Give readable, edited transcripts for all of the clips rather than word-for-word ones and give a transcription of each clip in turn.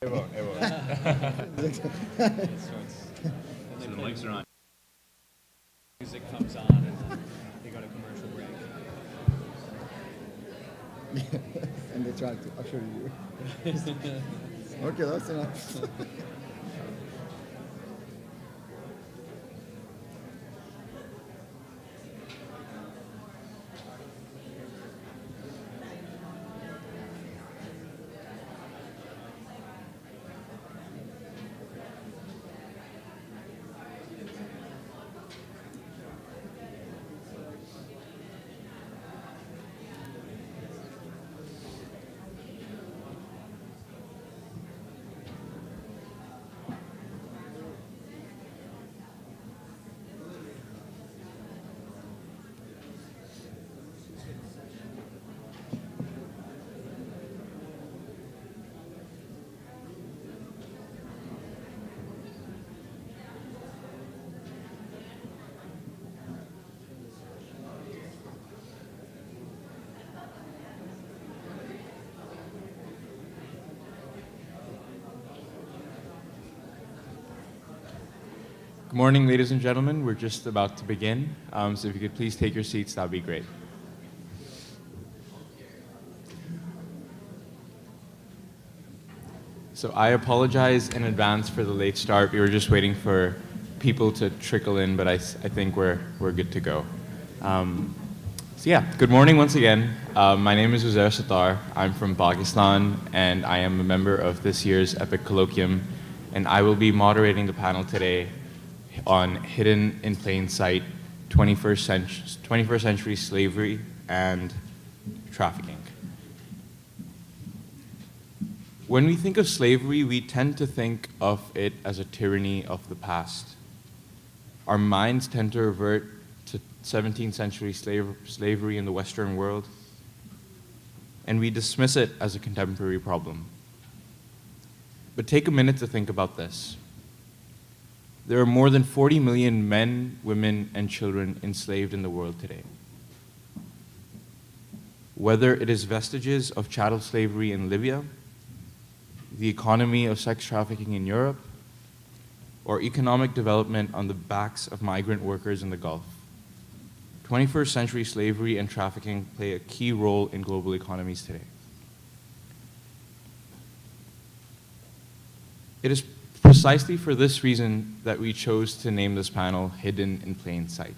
It won't. It won't. So the mics are on. music comes on and then they go to commercial break. And they try to usher you. Okay, that's enough. Good morning, ladies and gentlemen. We're just about to begin. So if you could please take your seats, that would be great. So I apologize in advance for the late start. We were just waiting for people to trickle in, but I think we're good to go. So yeah, good morning once again. My name is Uzair Sattar. I'm from Pakistan, and I am a member of this year's EPIIC Colloquium, and I will be moderating the panel today on Hidden in Plain Sight, 21st century slavery and trafficking. When we think of slavery, we tend to think of it as a tyranny of the past. Our minds tend to revert to 17th century slavery in the Western world, and we dismiss it as a contemporary problem. But take a minute to think about this. There are more than 40 million men, women, and children enslaved in the world today. Whether it is vestiges of chattel slavery in Libya, the economy of sex trafficking in Europe, or economic development on the backs of migrant workers in the Gulf, 21st century slavery and trafficking play a key role in global economies today. It is precisely for this reason that we chose to name this panel Hidden in Plain Sight.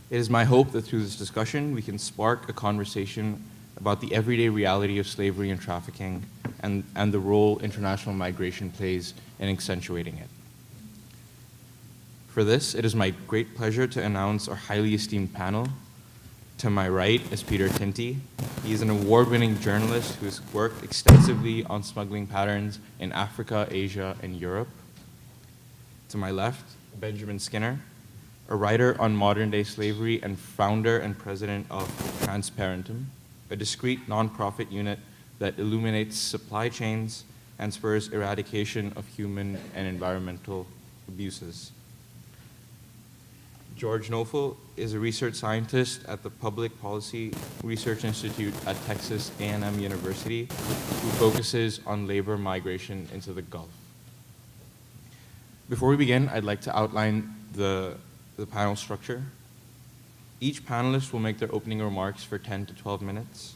It is my hope that through this discussion we can spark a conversation about the everyday reality of slavery and trafficking and the role international migration plays in accentuating it. For this, it is my great pleasure to announce our highly esteemed panel. To my right is Peter Tinti. He is an award-winning journalist who has worked extensively on smuggling patterns in Africa, Asia, and Europe. To my left, Benjamin Skinner, a writer on modern-day slavery and founder and president of Transparentum, a discrete nonprofit unit that illuminates supply chains and spurs eradication of human and environmental abuses. George Nofel is a research scientist at the Public Policy Research Institute at Texas A&M University, who focuses on labor migration into the Gulf. Before we begin, I'd like to outline the panel structure. Each panelist will make their opening remarks for 10 to 12 minutes.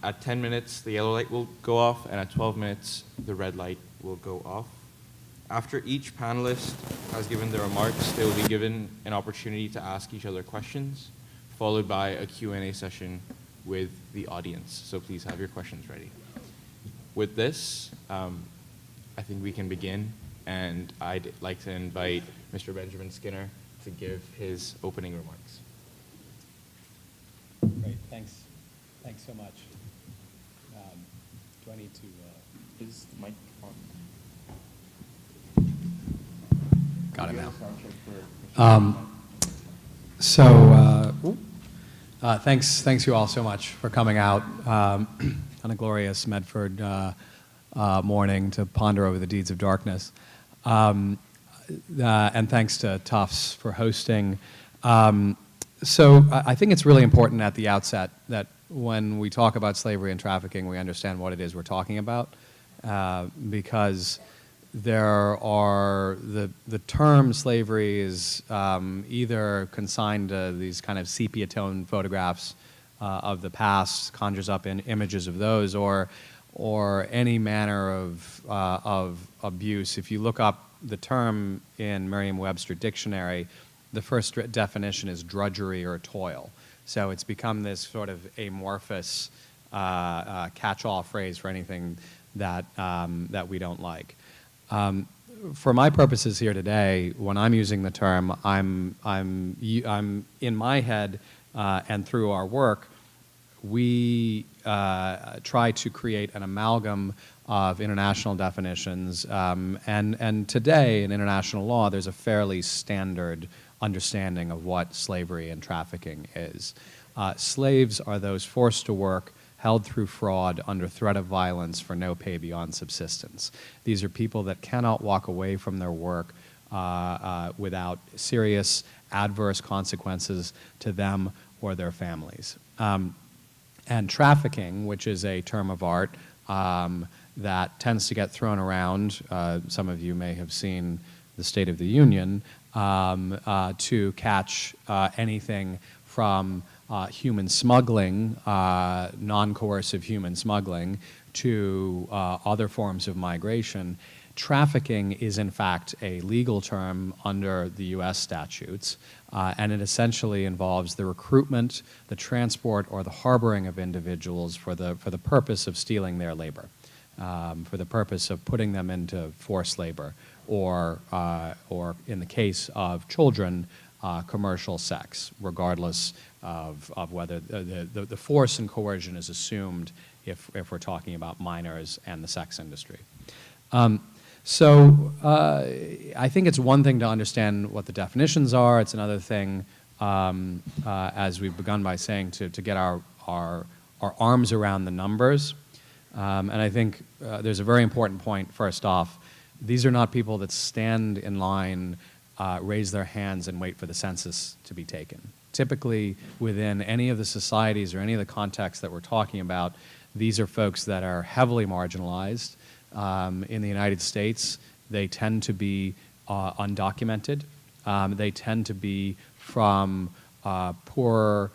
At 10 minutes, the yellow light will go off, and at 12 minutes, the red light will go off. After each panelist has given their remarks, they will be given an opportunity to ask each other questions, followed by a Q&A session with the audience. So please have your questions ready. With this, I think we can begin, and I'd like to invite Mr. Benjamin Skinner to give his opening remarks. Great, thanks. Thanks so much. Do I need to... Is the mic on? Got it now. Thanks you all so much for coming out on a glorious Medford morning to ponder over the deeds of darkness. And thanks to Tufts for hosting. So I think it's really important at the outset that when we talk about slavery and trafficking, we understand what it is we're talking about, because there are the term slavery is either consigned to these kind of sepia tone photographs of the past, conjures up in images of those, or any manner of abuse. If you look up the term in Merriam-Webster dictionary, the first definition is drudgery or toil. So it's become this sort of amorphous catch-all phrase for anything that we don't like. For my purposes here today, when I'm using the term, I'm in my head and through our work, we try to create an amalgam of international definitions, and today in international law, there's a fairly standard understanding of what slavery and trafficking is. Slaves are those forced to work, held through fraud, under threat of violence for no pay beyond subsistence. These are people that cannot walk away from their work without serious adverse consequences to them or their families. And trafficking, which is a term of art that tends to get thrown around, some of you may have seen the State of the Union, to catch anything from human smuggling, non-coercive human smuggling, to other forms of migration. Trafficking is in fact a legal term under the US statutes, and it essentially involves the recruitment, the transport, or the harboring of individuals for the purpose of stealing their labor, for the purpose of putting them into forced labor, or in the case of children, commercial sex, regardless of whether the force and coercion is assumed if we're talking about minors and the sex industry. So I think it's one thing to understand what the definitions are. It's another thing, as we've begun by saying, to get our arms around the numbers. And I think there's a very important point, first off. These are not people that stand in line, raise their hands, and wait for the census to be taken. Typically, within any of the societies or any of the contexts that we're talking about, these are folks that are heavily marginalized. In the United States, they tend to be undocumented. They tend to be from poor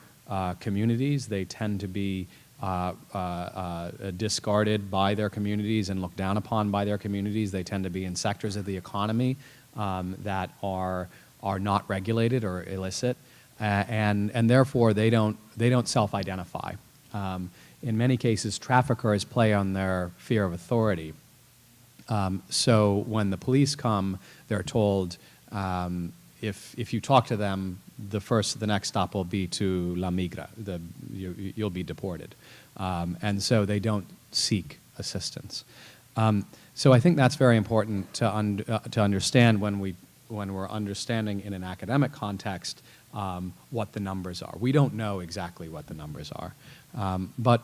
communities. They tend to be discarded by their communities and looked down upon by their communities. They tend to be in sectors of the economy that are not regulated or illicit, and therefore they don't self-identify. In many cases, traffickers play on their fear of authority. So when the police come, they're told, if you talk to them, the next stop will be to La Migra. You'll be deported, and so they don't seek assistance. So I think that's very important to understand when we're understanding in an academic context what the numbers are. We don't know exactly what the numbers are, but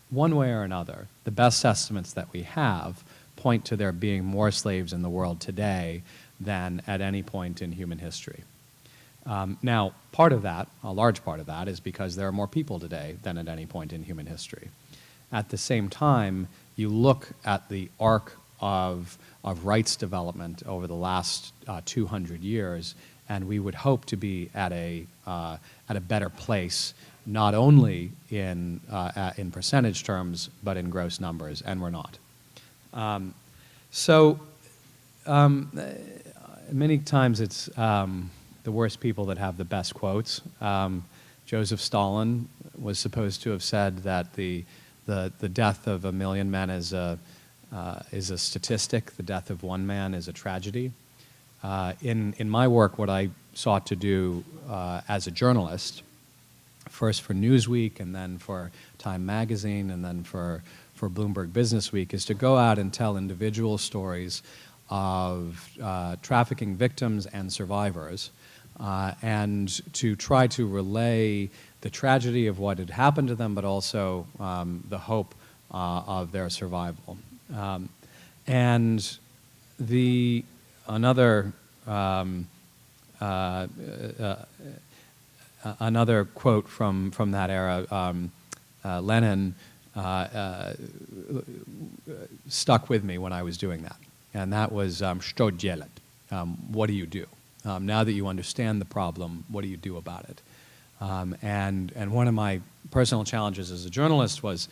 one way or another, the best estimates that we have point to there being more slaves in the world today than at any point in human history. Now, part of that, a large part of that, is because there are more people today than at any point in human history. At the same time, you look at the arc of rights development over the last 200 years, and we would hope to be at a better place, not only in percentage terms, but in gross numbers, and we're not. Many times it's the worst people that have the best quotes. Joseph Stalin was supposed to have said that the death of 1 million men is a statistic. The death of one man is a tragedy. In my work, what I sought to do as a journalist, first for Newsweek and then for Time Magazine and then for Bloomberg Businessweek, is to go out and tell individual stories of trafficking victims and survivors, and to try to relay the tragedy of what had happened to them, but also the hope of their survival. And another another quote from that era, Lenin, stuck with me when I was doing that. And that was, "Что делать?" What do you do? Now that you understand the problem, what do you do about it? And one of my personal challenges as a journalist was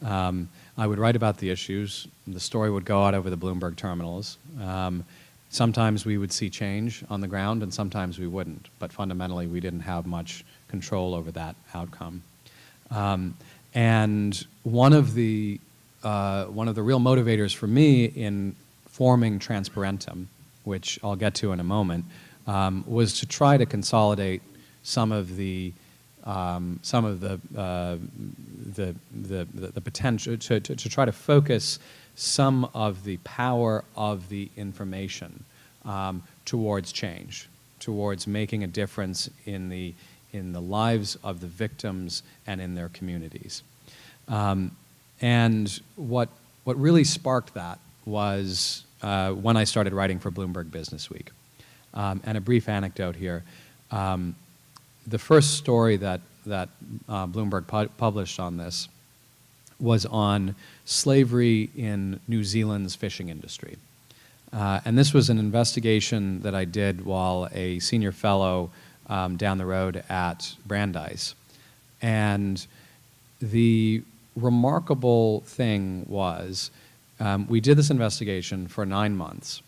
I would write about the issues. The story would go out over the Bloomberg terminals. Sometimes we would see change on the ground, and sometimes we wouldn't. But fundamentally, we didn't have much control over that outcome. And one of the real motivators for me in forming Transparentum, which I'll get to in a moment, was to try to consolidate some of the potential to try to focus some of the power of the information towards change, towards making a difference in the lives of the victims and in their communities. And what really sparked that was when I started writing for Bloomberg Businessweek. And a brief anecdote here. The first story that Bloomberg published on this was on slavery in New Zealand's fishing industry. And this was an investigation that I did while a senior fellow down the road at Brandeis. And the remarkable thing was we did this investigation for 9 months,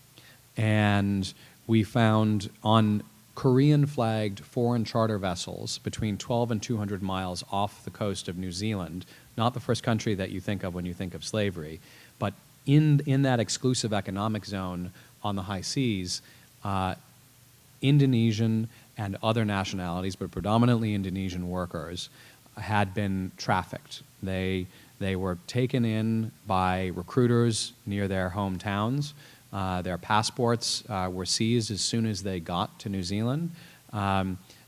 and we found on Korean-flagged foreign charter vessels between 12 and 200 miles off the coast of New Zealand, not the first country that you think of when you think of slavery, but in that exclusive economic zone on the high seas, Indonesian and other nationalities, but predominantly Indonesian workers, had been trafficked. They were taken in by recruiters near their hometowns. Their passports were seized as soon as they got to New Zealand.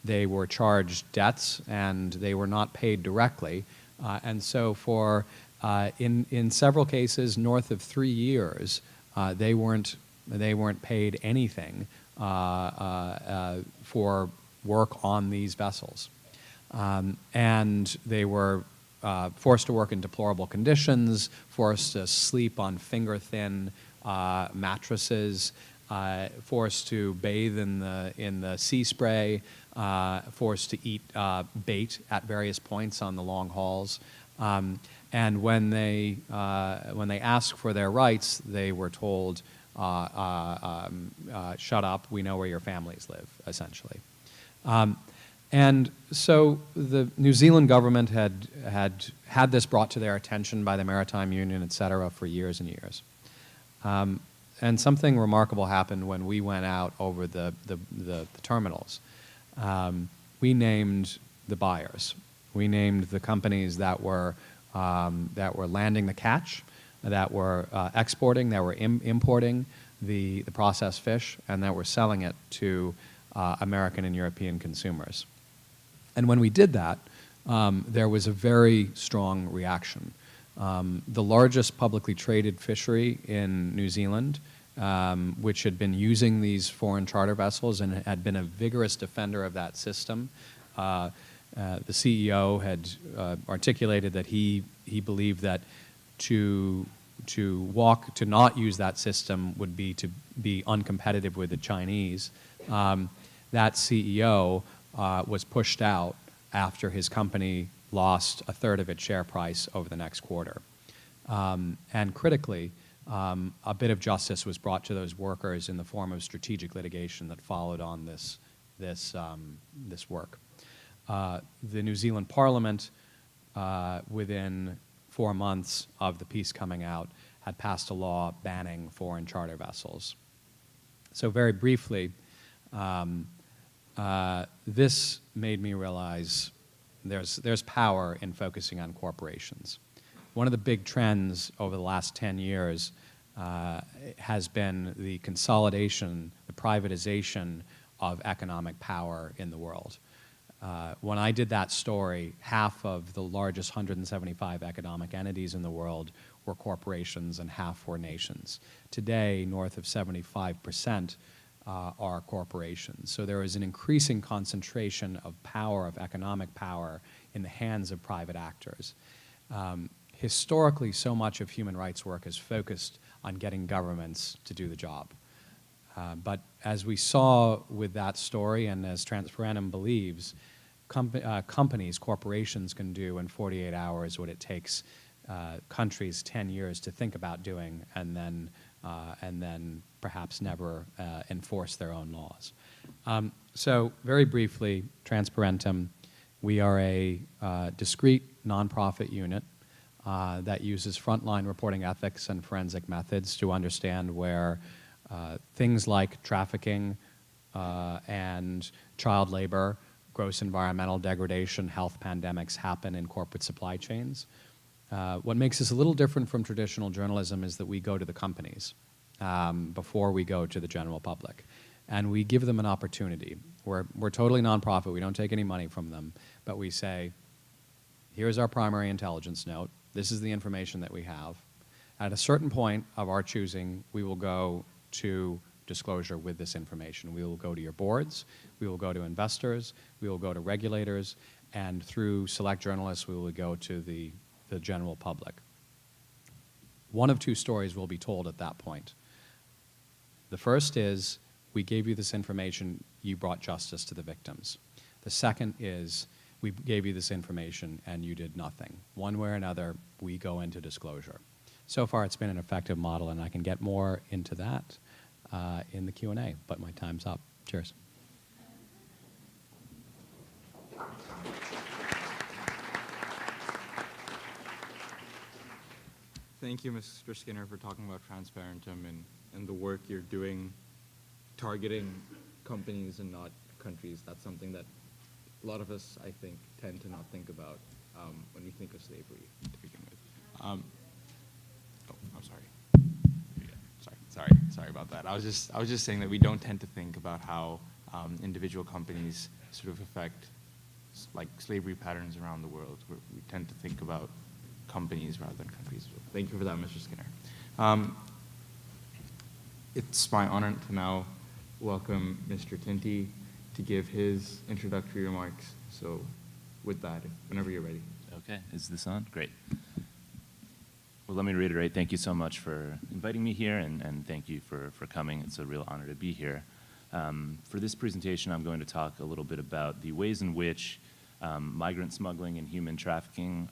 They were charged debts, and they were not paid directly. And so for, in several cases, north of 3 years, they weren't paid anything for work on these vessels. And they were forced to work in deplorable conditions, forced to sleep on finger-thin mattresses, forced to bathe in the sea spray, forced to eat bait at various points on the long hauls. And when they asked for their rights, they were told, "Shut up, we know where your families live," essentially. And so the New Zealand government had this brought to their attention by the Maritime Union, et cetera, for years and years. And something remarkable happened when we went out over the terminals. We named the buyers. We named the companies that were landing the catch, that were exporting, that were importing the processed fish, and that were selling it to American and European consumers. And when we did that, there was a very strong reaction. The largest publicly traded fishery in New Zealand, which had been using these foreign charter vessels and had been a vigorous defender of that system, the CEO had articulated that he believed that to not use that system would be to be uncompetitive with the Chinese. That CEO was pushed out after his company lost a third of its share price over the next quarter. And critically, a bit of justice was brought to those workers in the form of strategic litigation that followed on this work. The New Zealand Parliament, within 4 months of the piece coming out, had passed a law banning foreign charter vessels. So very briefly, this made me realize there's power in focusing on corporations. One of the big trends over the last 10 years has been the consolidation, the privatization of economic power in the world. When I did that story, half of the largest 175 economic entities in the world were corporations and half were nations. Today, north of 75% are corporations. So there is an increasing concentration of power, of economic power, in the hands of private actors. Historically, so much of human rights work is focused on getting governments to do the job. But as we saw with that story, and as Transparentum believes, companies, corporations can do in 48 hours what it takes countries 10 years to think about doing, and then perhaps never enforce their own laws. So very briefly, Transparentum, we are a discrete nonprofit unit that uses frontline reporting ethics and forensic methods to understand where things like trafficking and child labor, gross environmental degradation, health pandemics happen in corporate supply chains. What makes us a little different from traditional journalism is that we go to the companies before we go to the general public. And we give them an opportunity. We're totally nonprofit. We don't take any money from them. But we say, here's our primary intelligence note. This is the information that we have. At a certain point of our choosing, we will go to disclosure with this information. We will go to your boards. We will go to investors. We will go to regulators. And through select journalists, we will go to the general public. One of two stories will be told at that point. The first is, we gave you this information, you brought justice to the victims. The second is, we gave you this information and you did nothing. One way or another, we go into disclosure. So far, it's been an effective model, and I can get more into that in the Q&A, but my time's up. Cheers. Thank you, Mr. Skinner, for talking about Transparentum and the work you're doing targeting companies and not countries. That's something that a lot of us, I think, tend to not think about when we think of slavery to begin with. Oh, I'm sorry. Sorry about that. I was just saying that we don't tend to think about how individual companies sort of affect like slavery patterns around the world. We tend to think about companies rather than countries. So thank you for that, Mr. Skinner. It's my honor to now welcome Mr. Tinty to give his introductory remarks. So with that, whenever you're ready. Okay, is this on? Great. Well, let me reiterate, thank you so much for inviting me here, and thank you for coming. It's a real honor to be here. For this presentation, I'm going to talk a little bit about the ways in which migrant smuggling and human trafficking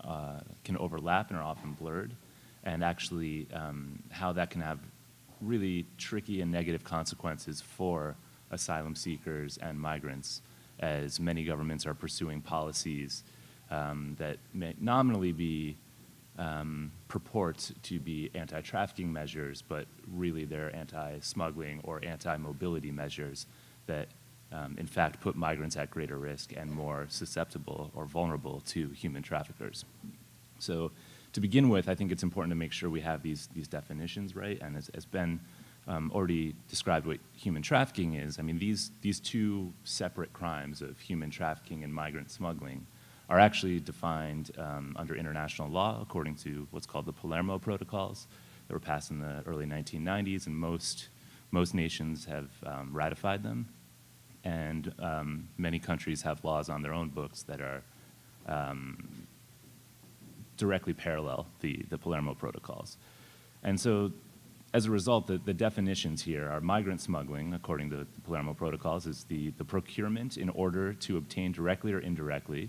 can overlap and are often blurred, and actually how that can have really tricky and negative consequences for asylum seekers and migrants, as many governments are pursuing policies that may nominally be purport to be anti-trafficking measures, but really they're anti-smuggling or anti-mobility measures that in fact put migrants at greater risk and more susceptible or vulnerable to human traffickers. So to begin with, I think it's important to make sure we have these definitions right, and as Ben already described what human trafficking is, I mean, these two separate crimes of human trafficking and migrant smuggling are actually defined under international law according to what's called the Palermo Protocols that were passed in the early 1990s, and most nations have ratified them, and many countries have laws on their own books that are directly parallel the Palermo Protocols. And so as a result, the definitions here are migrant smuggling, according to the Palermo Protocols, is the procurement in order to obtain directly or indirectly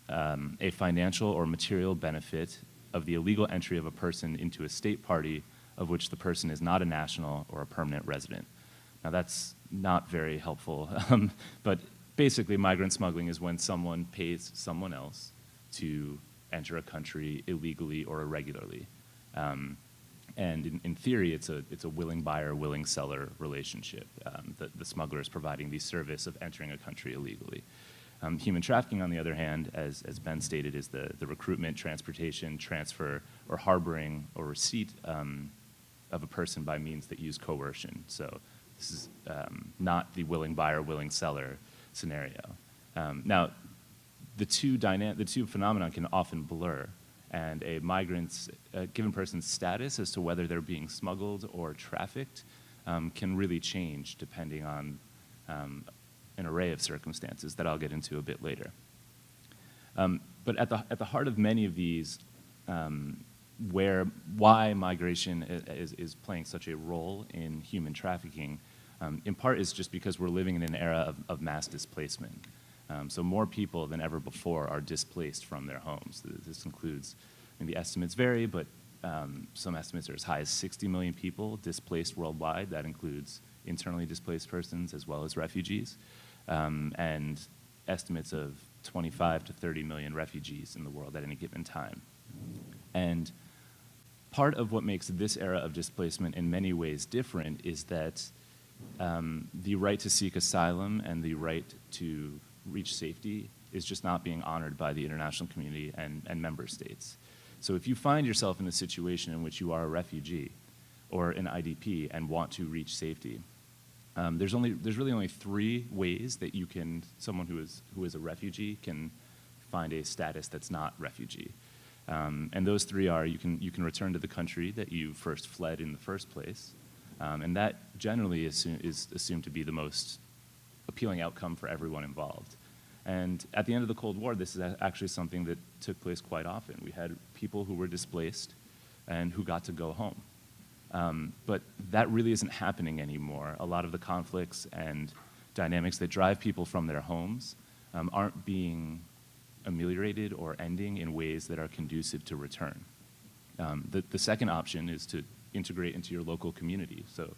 a financial or material benefit of the illegal entry of a person into a state party of which the person is not a national or a permanent resident. Now that's not very helpful, but basically migrant smuggling is when someone pays someone else to enter a country illegally or irregularly. And in theory, it's a willing buyer, willing seller relationship. The smuggler is providing the service of entering a country illegally. Human trafficking, on the other hand, as Ben stated, is the recruitment, transportation, transfer, or harboring or receipt of a person by means that use coercion. So this is not the willing buyer, willing seller scenario. Now, the two phenomena can often blur, and a given person's status as to whether they're being smuggled or trafficked can really change depending on an array of circumstances that I'll get into a bit later. But at the heart of many of these, why migration is playing such a role in human trafficking, in part is just because we're living in an era of mass displacement. So more people than ever before are displaced from their homes. This includes, maybe estimates vary, but some estimates are as high as 60 million people displaced worldwide. That includes internally displaced persons as well as refugees, and estimates of 25 to 30 million refugees in the world at any given time. And part of what makes this era of displacement in many ways different is that the right to seek asylum and the right to reach safety is just not being honored by the international community and member states. So if you find yourself in a situation in which you are a refugee or an IDP and want to reach safety, there's really only three ways that someone who is a refugee can find a status that's not refugee. And those three are, you can return to the country that you first fled in the first place, and that generally is assumed to be the most appealing outcome for everyone involved. And at the end of the Cold War, this is actually something that took place quite often. We had people who were displaced and who got to go home. But that really isn't happening anymore. A lot of the conflicts and dynamics that drive people from their homes aren't being ameliorated or ending in ways that are conducive to return. The second option is to integrate into your local community. So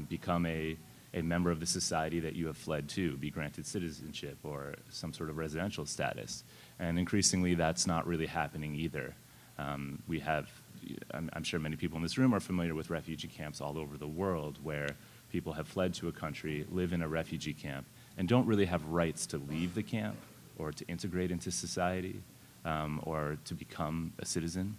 become a member of the society that you have fled to, be granted citizenship or some sort of residential status. And increasingly, that's not really happening either. We have, I'm sure many people in this room are familiar with refugee camps all over the world where people have fled to a country, live in a refugee camp, and don't really have rights to leave the camp or to integrate into society or to become a citizen.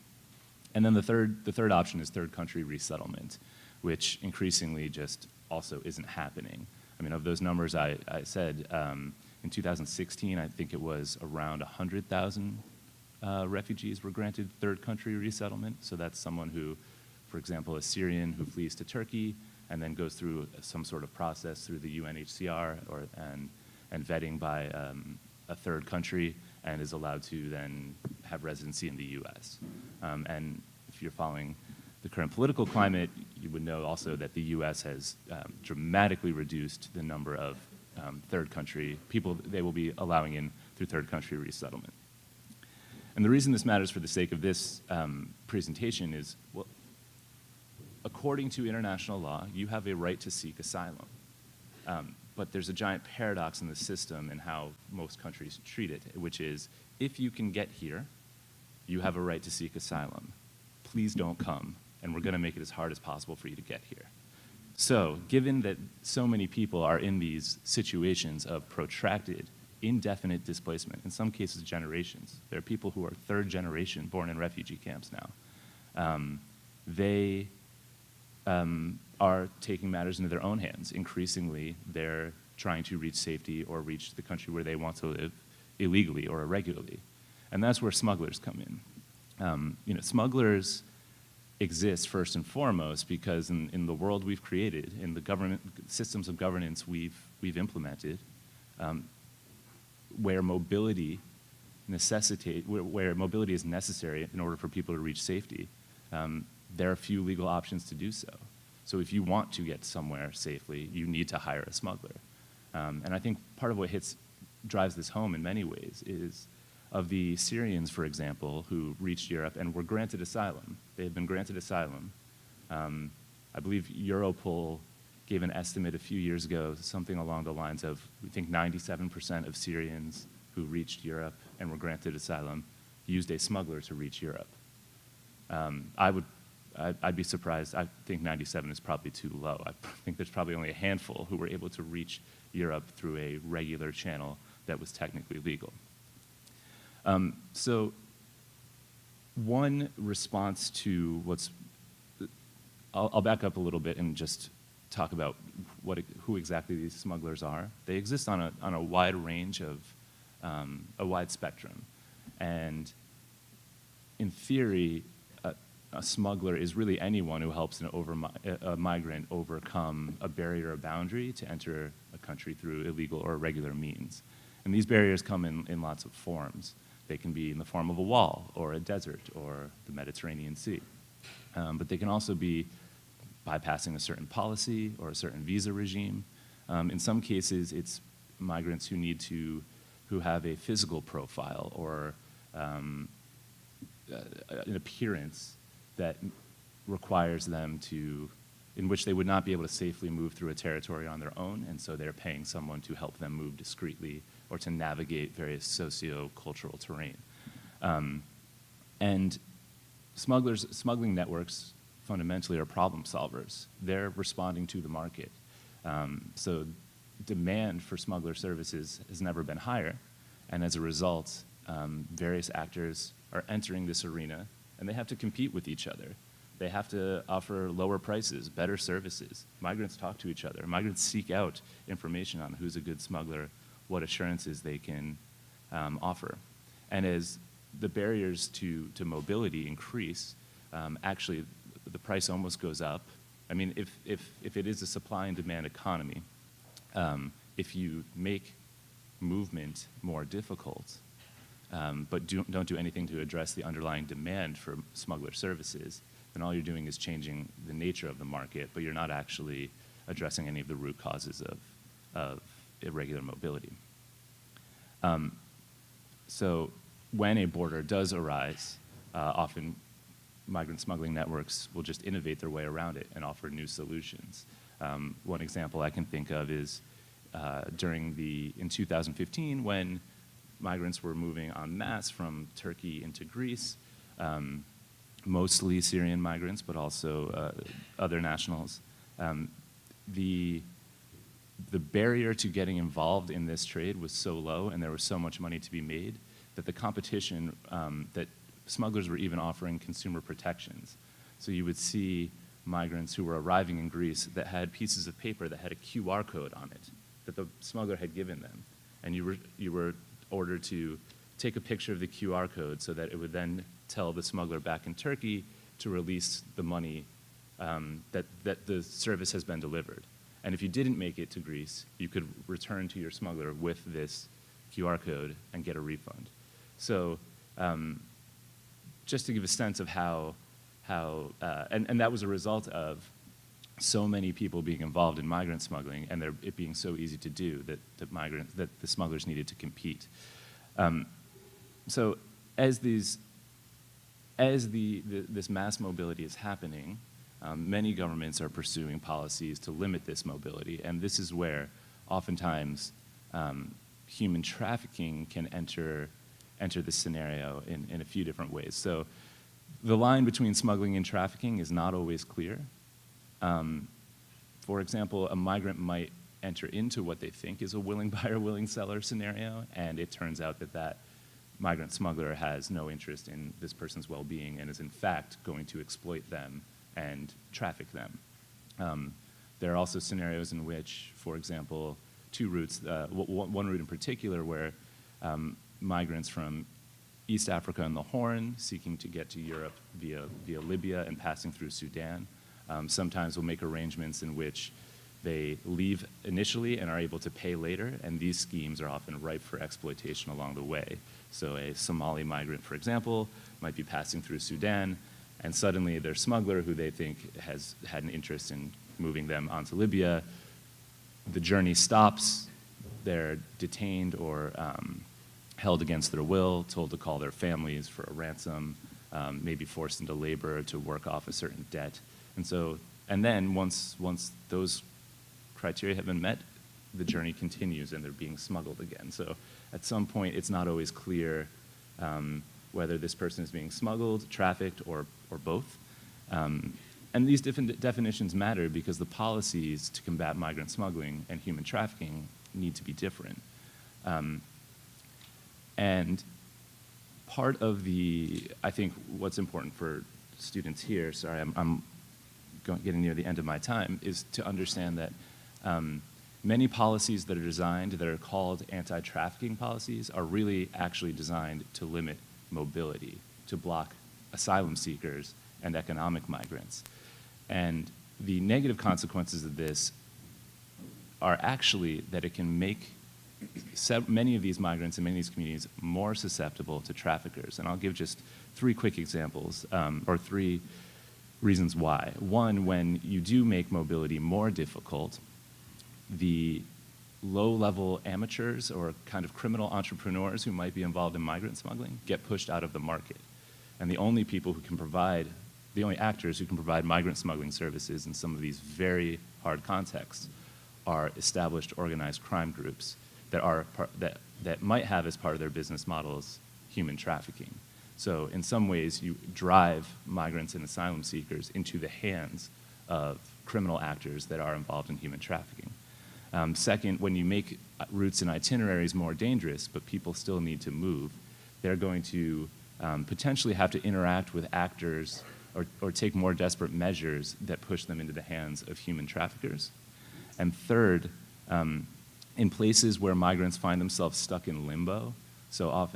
And then the third option is third country resettlement, which increasingly just also isn't happening. I mean, of those numbers I said, in 2016, I think it was around 100,000 refugees were granted third country resettlement. So that's someone who, for example, a Syrian who flees to Turkey and then goes through some sort of process through the UNHCR and vetting by a third country and is allowed to then have residency in the US. And if you're following the current political climate, you would know also that the US has dramatically reduced the number of third country people they will be allowing in through third country resettlement. And the reason this matters for the sake of this presentation is, well, according to international law, you have a right to seek asylum. But there's a giant paradox in the system and how most countries treat it, which is, if you can get here, you have a right to seek asylum. Please don't come, and we're going to make it as hard as possible for you to get here. So, given that so many people are in these situations of protracted, indefinite displacement, in some cases generations, there are people who are third generation born in refugee camps now, they are taking matters into their own hands. Increasingly, they're trying to reach safety or reach the country where they want to live illegally or irregularly. And that's where smugglers come in. Smugglers exist first and foremost because in the world we've created, in the government systems of governance we've implemented, where mobility is necessary in order for people to reach safety, there are few legal options to do so. So if you want to get somewhere safely, you need to hire a smuggler. And I think part of what drives this home in many ways is of the Syrians, for example, who reached Europe and were granted asylum. They had been granted asylum. I believe Europol gave an estimate a few years ago, something along the lines of, we think 97% of Syrians who reached Europe and were granted asylum used a smuggler to reach Europe. I'd be surprised. I think 97 is probably too low. I think there's probably only a handful who were able to reach Europe through a regular channel that was technically legal. So one response to I'll back up a little bit and just talk about who exactly these smugglers are. They exist on a wide range of, a wide spectrum. And in theory, a smuggler is really anyone who helps a migrant overcome a barrier or boundary to enter a country through illegal or irregular means. And these barriers come in lots of forms. They can be in the form of a wall or a desert or the Mediterranean Sea. But they can also be bypassing a certain policy or a certain visa regime. In some cases, it's migrants who have a physical profile or an appearance that requires them in which they would not be able to safely move through a territory on their own, and so they're paying someone to help them move discreetly or to navigate various socio-cultural terrain. And smuggling networks fundamentally are problem solvers. They're responding to the market. So demand for smuggler services has never been higher, and as a result, various actors are entering this arena, and they have to compete with each other. They have to offer lower prices, better services. Migrants talk to each other. Migrants seek out information on who's a good smuggler, what assurances they can offer. And as the barriers to mobility increase, actually the price almost goes up. I mean, if it is a supply and demand economy, if you make movement more difficult, but don't do anything to address the underlying demand for smuggler services, then all you're doing is changing the nature of the market, but you're not actually addressing any of the root causes of irregular mobility. So when a border does arise, often migrant smuggling networks will just innovate their way around it and offer new solutions. One example I can think of is in 2015, when migrants were moving en masse from Turkey into Greece, mostly Syrian migrants, but also other nationals. The barrier to getting involved in this trade was so low, and there was so much money to be made, that the competition, that smugglers were even offering consumer protections. So you would see migrants who were arriving in Greece that had pieces of paper that had a QR code on it that the smuggler had given them. And you were ordered to take a picture of the QR code so that it would then tell the smuggler back in Turkey to release the money that the service has been delivered. And if you didn't make it to Greece, you could return to your smuggler with this QR code and get a refund. So just to give a sense of how and that was a result of so many people being involved in migrant smuggling, and it being so easy to do that the smugglers needed to compete. So as this mass mobility is happening, many governments are pursuing policies to limit this mobility, and this is where oftentimes human trafficking can enter the scenario in a few different ways. So the line between smuggling and trafficking is not always clear. For example, a migrant might enter into what they think is a willing buyer, willing seller scenario, and it turns out that migrant smuggler has no interest in this person's well-being and is in fact going to exploit them and traffic them. There are also scenarios in which, for example, two routes, one route in particular where migrants from East Africa and the Horn seeking to get to Europe via Libya and passing through Sudan, sometimes will make arrangements in which they leave initially and are able to pay later, and these schemes are often ripe for exploitation along the way. So a Somali migrant, for example, might be passing through Sudan, and suddenly their smuggler, who they think has had an interest in moving them onto Libya, the journey stops, they're detained or held against their will, told to call their families for a ransom, maybe forced into labor to work off a certain debt. And then once those criteria have been met, the journey continues and they're being smuggled again. So at some point, it's not always clear whether this person is being smuggled, trafficked, or both. And these different definitions matter because the policies to combat migrant smuggling and human trafficking need to be different. And part of I think what's important for students here, sorry, I'm getting near the end of my time, is to understand that many policies that are designed, that are called anti-trafficking policies, are really actually designed to limit mobility, to block asylum seekers and economic migrants. And the negative consequences of this are actually that it can make many of these migrants and many of these communities more susceptible to traffickers. And I'll give just 3 quick examples, or 3 reasons why. One, when you do make mobility more difficult, the low-level amateurs or kind of criminal entrepreneurs who might be involved in migrant smuggling get pushed out of the market. And the only people who can provide, the only actors who can provide migrant smuggling services in some of these very hard contexts are established organized crime groups that are that might have as part of their business models human trafficking. So in some ways, you drive migrants and asylum seekers into the hands of criminal actors that are involved in human trafficking. Second, when you make routes and itineraries more dangerous, but people still need to move, they're going to potentially have to interact with actors or take more desperate measures that push them into the hands of human traffickers. And third, in places where migrants find themselves stuck in limbo, so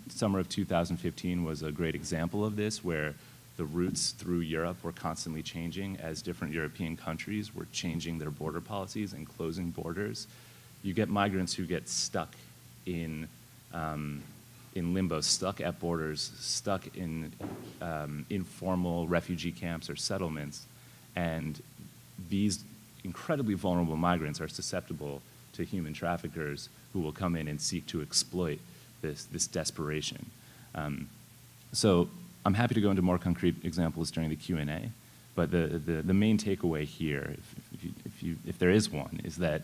summer of 2015 was a great example of this, where the routes through Europe were constantly changing as different European countries were changing their border policies and closing borders. You get migrants who get stuck in limbo, stuck at borders, stuck in informal refugee camps or settlements, and these incredibly vulnerable migrants are susceptible to human traffickers who will come in and seek to exploit this desperation. So I'm happy to go into more concrete examples during the Q&A, but the main takeaway here, if there is one, is that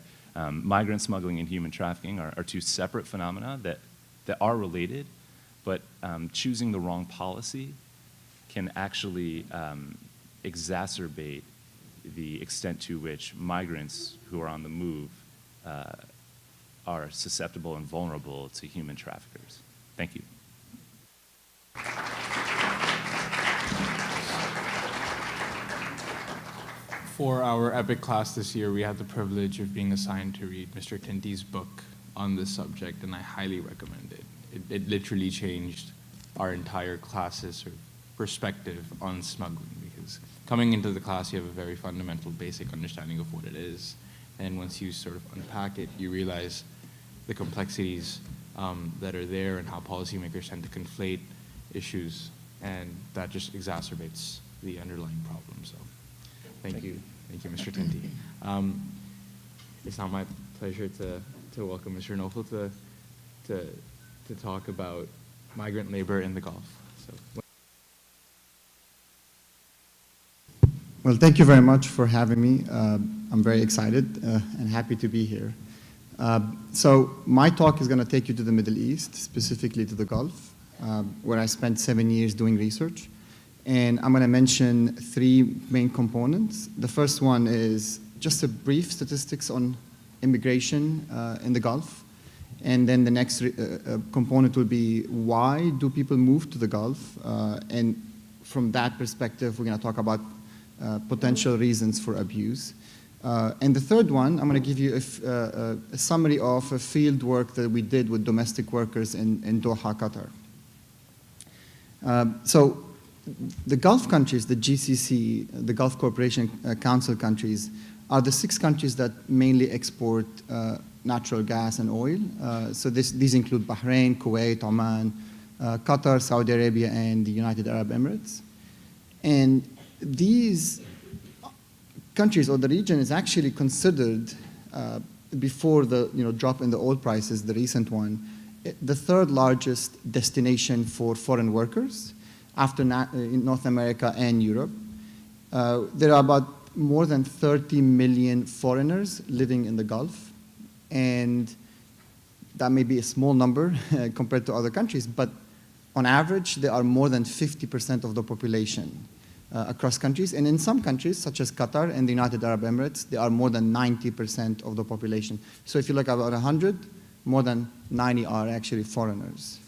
migrant smuggling and human trafficking are 2 separate phenomena that are related, but choosing the wrong policy can actually exacerbate the extent to which migrants who are on the move are susceptible and vulnerable to human traffickers. Thank you. For our EPIIC class this year, we had the privilege of being assigned to read Mr. Tinty's book on this subject, and I highly recommend it. It literally changed our entire class's sort of perspective on smuggling, because coming into the class, you have a very fundamental, basic understanding of what it is. And once you sort of unpack it, you realize the complexities that are there and how policymakers tend to conflate issues, and that just exacerbates the underlying problem. So thank you, Mr. Tinty. It's now my pleasure to welcome Mr. Nofel to talk about migrant labor in the Gulf. So. Well, thank you very much for having me. I'm very excited and happy to be here. So my talk is going to take you to the Middle East, specifically to the Gulf, where I spent 7 years doing research. And I'm going to mention 3 main components. The first one is just a brief statistics on immigration in the Gulf. And then the next component will be, why do people move to the Gulf? And from that perspective, we're going to talk about potential reasons for abuse. And the third one, I'm going to give you a summary of a field work that we did with domestic workers in Doha, Qatar. So the Gulf countries, the GCC, the Gulf Cooperation Council countries, are the 6 countries that mainly export natural gas and oil. So these include Bahrain, Kuwait, Oman, Qatar, Saudi Arabia, and the United Arab Emirates. And these countries, or the region, is actually considered, before the drop in the oil prices, the recent one, the 3rd largest destination for foreign workers after North America and Europe. There are about more than 30 million foreigners living in the Gulf, and that may be a small number compared to other countries, but on average, there are more than 50% of the population across countries. And in some countries, such as Qatar and the United Arab Emirates, there are more than 90% of the population. So if you look at about 100, more than 90 are actually foreigners,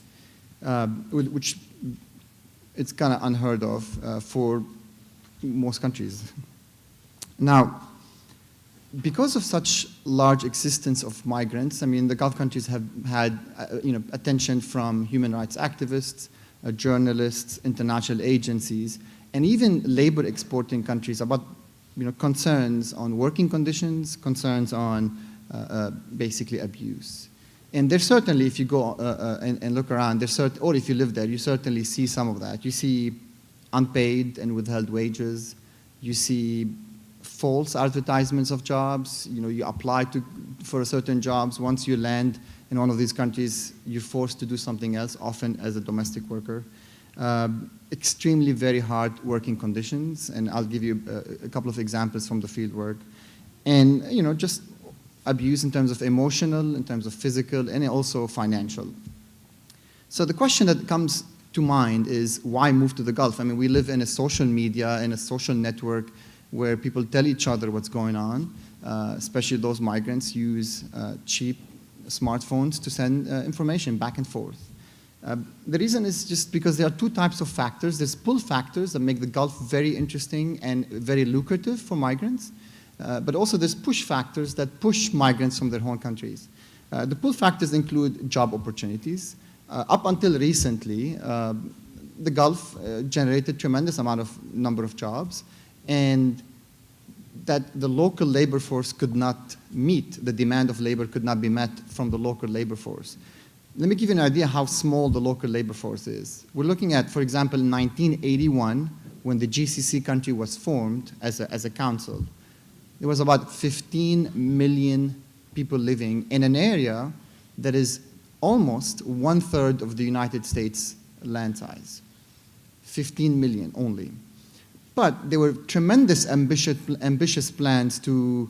which it's kind of unheard of for most countries. Now, because of such large existence of migrants, I mean, the Gulf countries have had attention from human rights activists, journalists, international agencies, and even labor exporting countries about concerns on working conditions, concerns on basically abuse. And there's certainly, if you go and look around, or if you live there, you certainly see some of that. You see unpaid and withheld wages. You see false advertisements of jobs. You apply for certain jobs. Once you land in one of these countries, you're forced to do something else, often as a domestic worker. Extremely very hard working conditions, and I'll give you a couple of examples from the field work. And just abuse in terms of emotional, in terms of physical, and also financial. So the question that comes to mind is, why move to the Gulf? I mean, we live in a social media, in a social network where people tell each other what's going on, especially those migrants use cheap smartphones to send information back and forth. The reason is just because there are two types of factors. There's pull factors that make the Gulf very interesting and very lucrative for migrants, but also there's push factors that push migrants from their home countries. The pull factors include job opportunities. Up until recently, the Gulf generated tremendous number of jobs, and that the local labor force could not meet, the demand of labor could not be met from the local labor force. Let me give you an idea how small the local labor force is. We're looking at, for example, in 1981, when the GCC country was formed as a council, there was about 15 million people living in an area that is almost 1/3 of the United States land size. 15 million only. But there were tremendous ambitious plans to,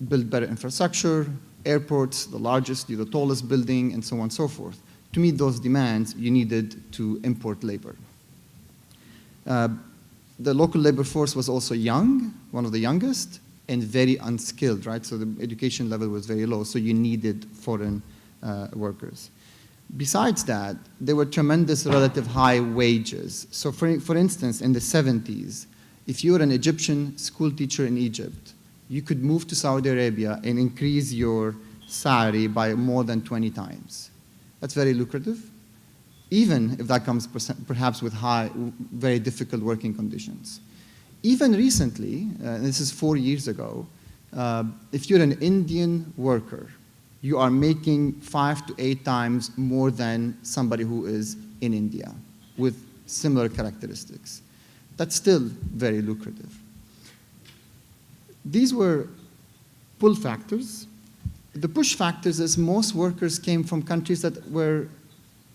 build better infrastructure, airports, the largest, the tallest building, and so on and so forth. To meet those demands, you needed to import labor. The local labor force was also young, one of the youngest, and very unskilled, right? So the education level was very low, so you needed foreign workers. Besides that, there were tremendous relative high wages. So for instance, in the 70s, if you were an Egyptian school teacher in Egypt, you could move to Saudi Arabia and increase your salary by more than 20 times. That's very lucrative, even if that comes perhaps with very difficult working conditions. Even recently, this is 4 years ago, if you're an Indian worker, you are making 5 to 8 times more than somebody who is in India with similar characteristics. That's still very lucrative. These were pull factors. The push factors is most workers came from countries that were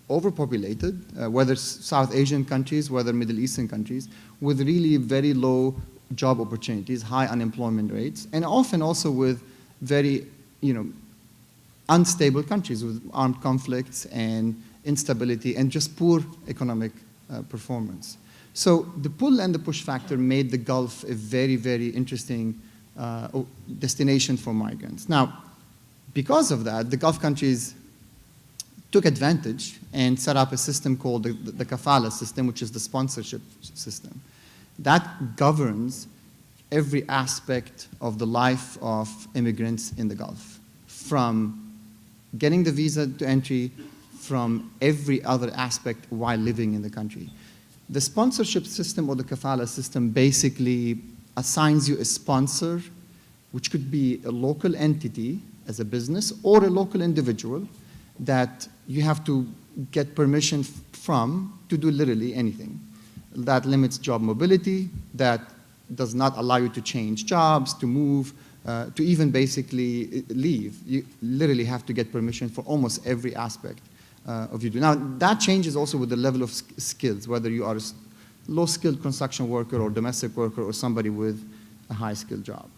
overpopulated, whether South Asian countries, whether Middle Eastern countries, with really very low job opportunities, high unemployment rates, and often also with very, unstable countries with armed conflicts and instability and just poor economic performance. So the pull and the push factor made the Gulf a very, very interesting destination for migrants. Now, because of that, the Gulf countries took advantage and set up a system called the kafala system, which is the sponsorship system. That governs every aspect of the life of immigrants in the Gulf, from getting the visa to entry, from every other aspect while living in the country. The sponsorship system or the kafala system basically assigns you a sponsor, which could be a local entity as a business or a local individual that you have to get permission from to do literally anything. That limits job mobility, that does not allow you to change jobs, to move, to even basically leave. You literally have to get permission for almost every aspect of you do. Now, that changes also with the level of skills, whether you are a low-skilled construction worker or domestic worker or somebody with a high-skilled job.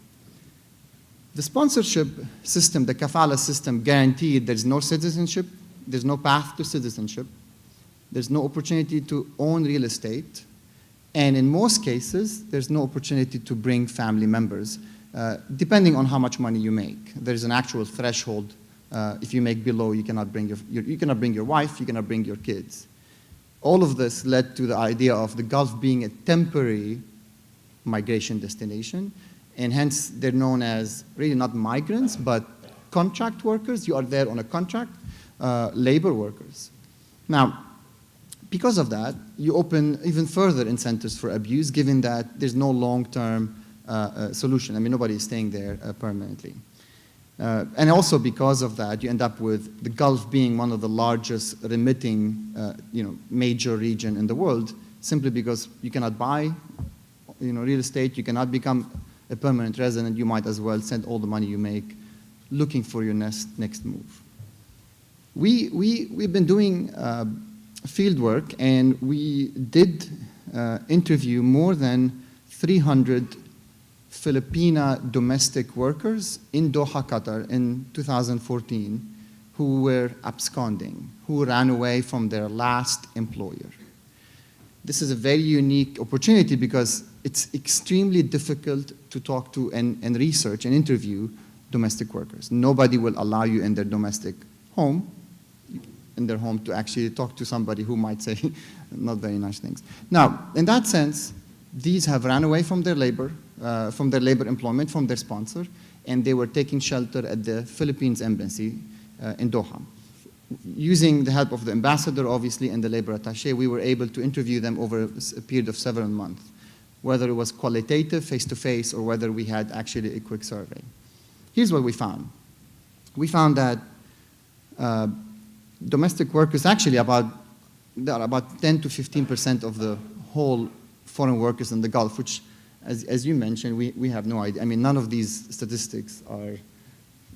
The sponsorship system, the kafala system, guaranteed there's no citizenship, there's no path to citizenship, there's no opportunity to own real estate, and in most cases, there's no opportunity to bring family members, depending on how much money you make. There's an actual threshold. If you make below, you cannot bring you cannot bring your wife, you cannot bring your kids. All of this led to the idea of the Gulf being a temporary migration destination, and hence they're known as really not migrants, but contract workers. You are there on a contract, labor workers. Now, Because of that, you open even further incentives for abuse, given that there's no long-term solution. I mean, nobody is staying there permanently. And also because of that, you end up with the Gulf being one of the largest remitting major region in the world, simply because you cannot buy real estate, you cannot become a permanent resident, you might as well send all the money you make looking for your next move. We've been doing field work, and we did interview more than 300 Filipina domestic workers in Doha, Qatar in 2014 who were absconding, who ran away from their last employer. This is a very unique opportunity because it's extremely difficult to talk to and research and interview domestic workers. Nobody will allow you in their domestic home, to actually talk to somebody who might say not very nice things. Now, in that sense, these have ran away from their labor employment, from their sponsor, and they were taking shelter at the Philippines embassy in Doha. Using the help of the ambassador, obviously, and the labor attaché, we were able to interview them over a period of several months, whether it was qualitative, face-to-face, or whether we had actually a quick survey. Here's what we found. We found that domestic workers actually there are about 10 to 15% of the whole foreign workers in the Gulf, which, as you mentioned, we have no idea. I mean, none of these statistics are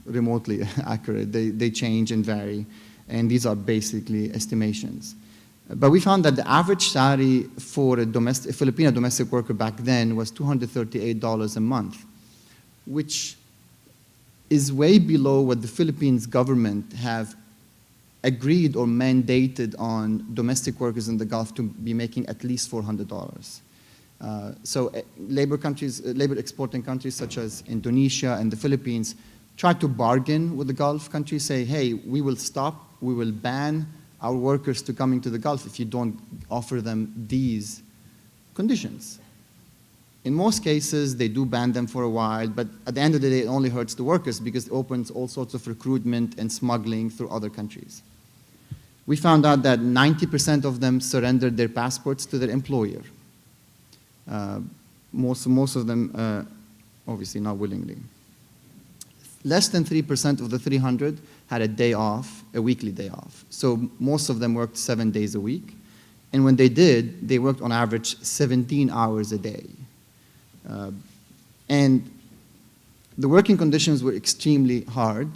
remotely accurate. They change and vary, and these are basically estimations. But we found that the average salary for a Filipino domestic worker back then was $238 a month, which is way below what the Philippines government have agreed or mandated on domestic workers in the Gulf to be making at least $400. So labor exporting countries such as Indonesia and the Philippines try to bargain with the Gulf countries, say, hey, we will ban our workers to coming to the Gulf if you don't offer them these conditions. In most cases, they do ban them for a while, but at the end of the day, it only hurts the workers because it opens all sorts of recruitment and smuggling through other countries. We found out that 90% of them surrendered their passports to their employer. Most of them, obviously, not willingly. Less than 3% of the 300 had a day off, a weekly day off. So most of them worked 7 days a week. And when they did, they worked on average 17 hours a day. And the working conditions were extremely hard.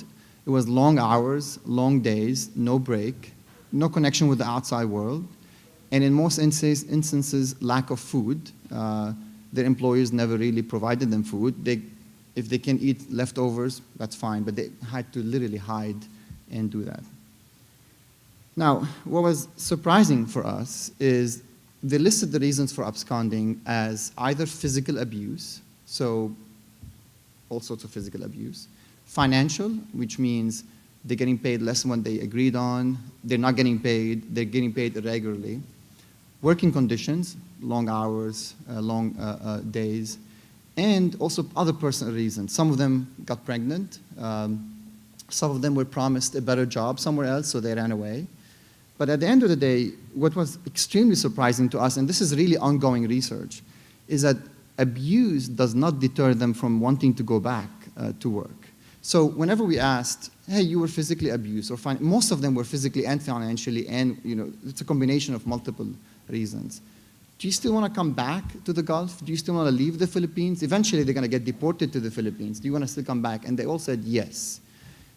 It was long hours, long days, no break, no connection with the outside world, and in most instances, lack of food. Their employers never really provided them food. If they can eat leftovers, that's fine, but they had to literally hide and do that. Now, what was surprising for us is they listed the reasons for absconding as either physical abuse, so all sorts of physical abuse, financial, which means they're getting paid less than what they agreed on, they're not getting paid, they're getting paid irregularly, working conditions, long hours, long days, and also other personal reasons. Some of them got pregnant, some of them were promised a better job somewhere else, so they ran away. But at the end of the day, what was extremely surprising to us, and this is really ongoing research, is that abuse does not deter them from wanting to go back to work. So whenever we asked, hey, you were physically abused, or most of them were physically and financially, and it's a combination of multiple reasons. Do you still want to come back to the Gulf? Do you still want to leave the Philippines? Eventually, they're going to get deported to the Philippines. Do you want to still come back? And they all said yes.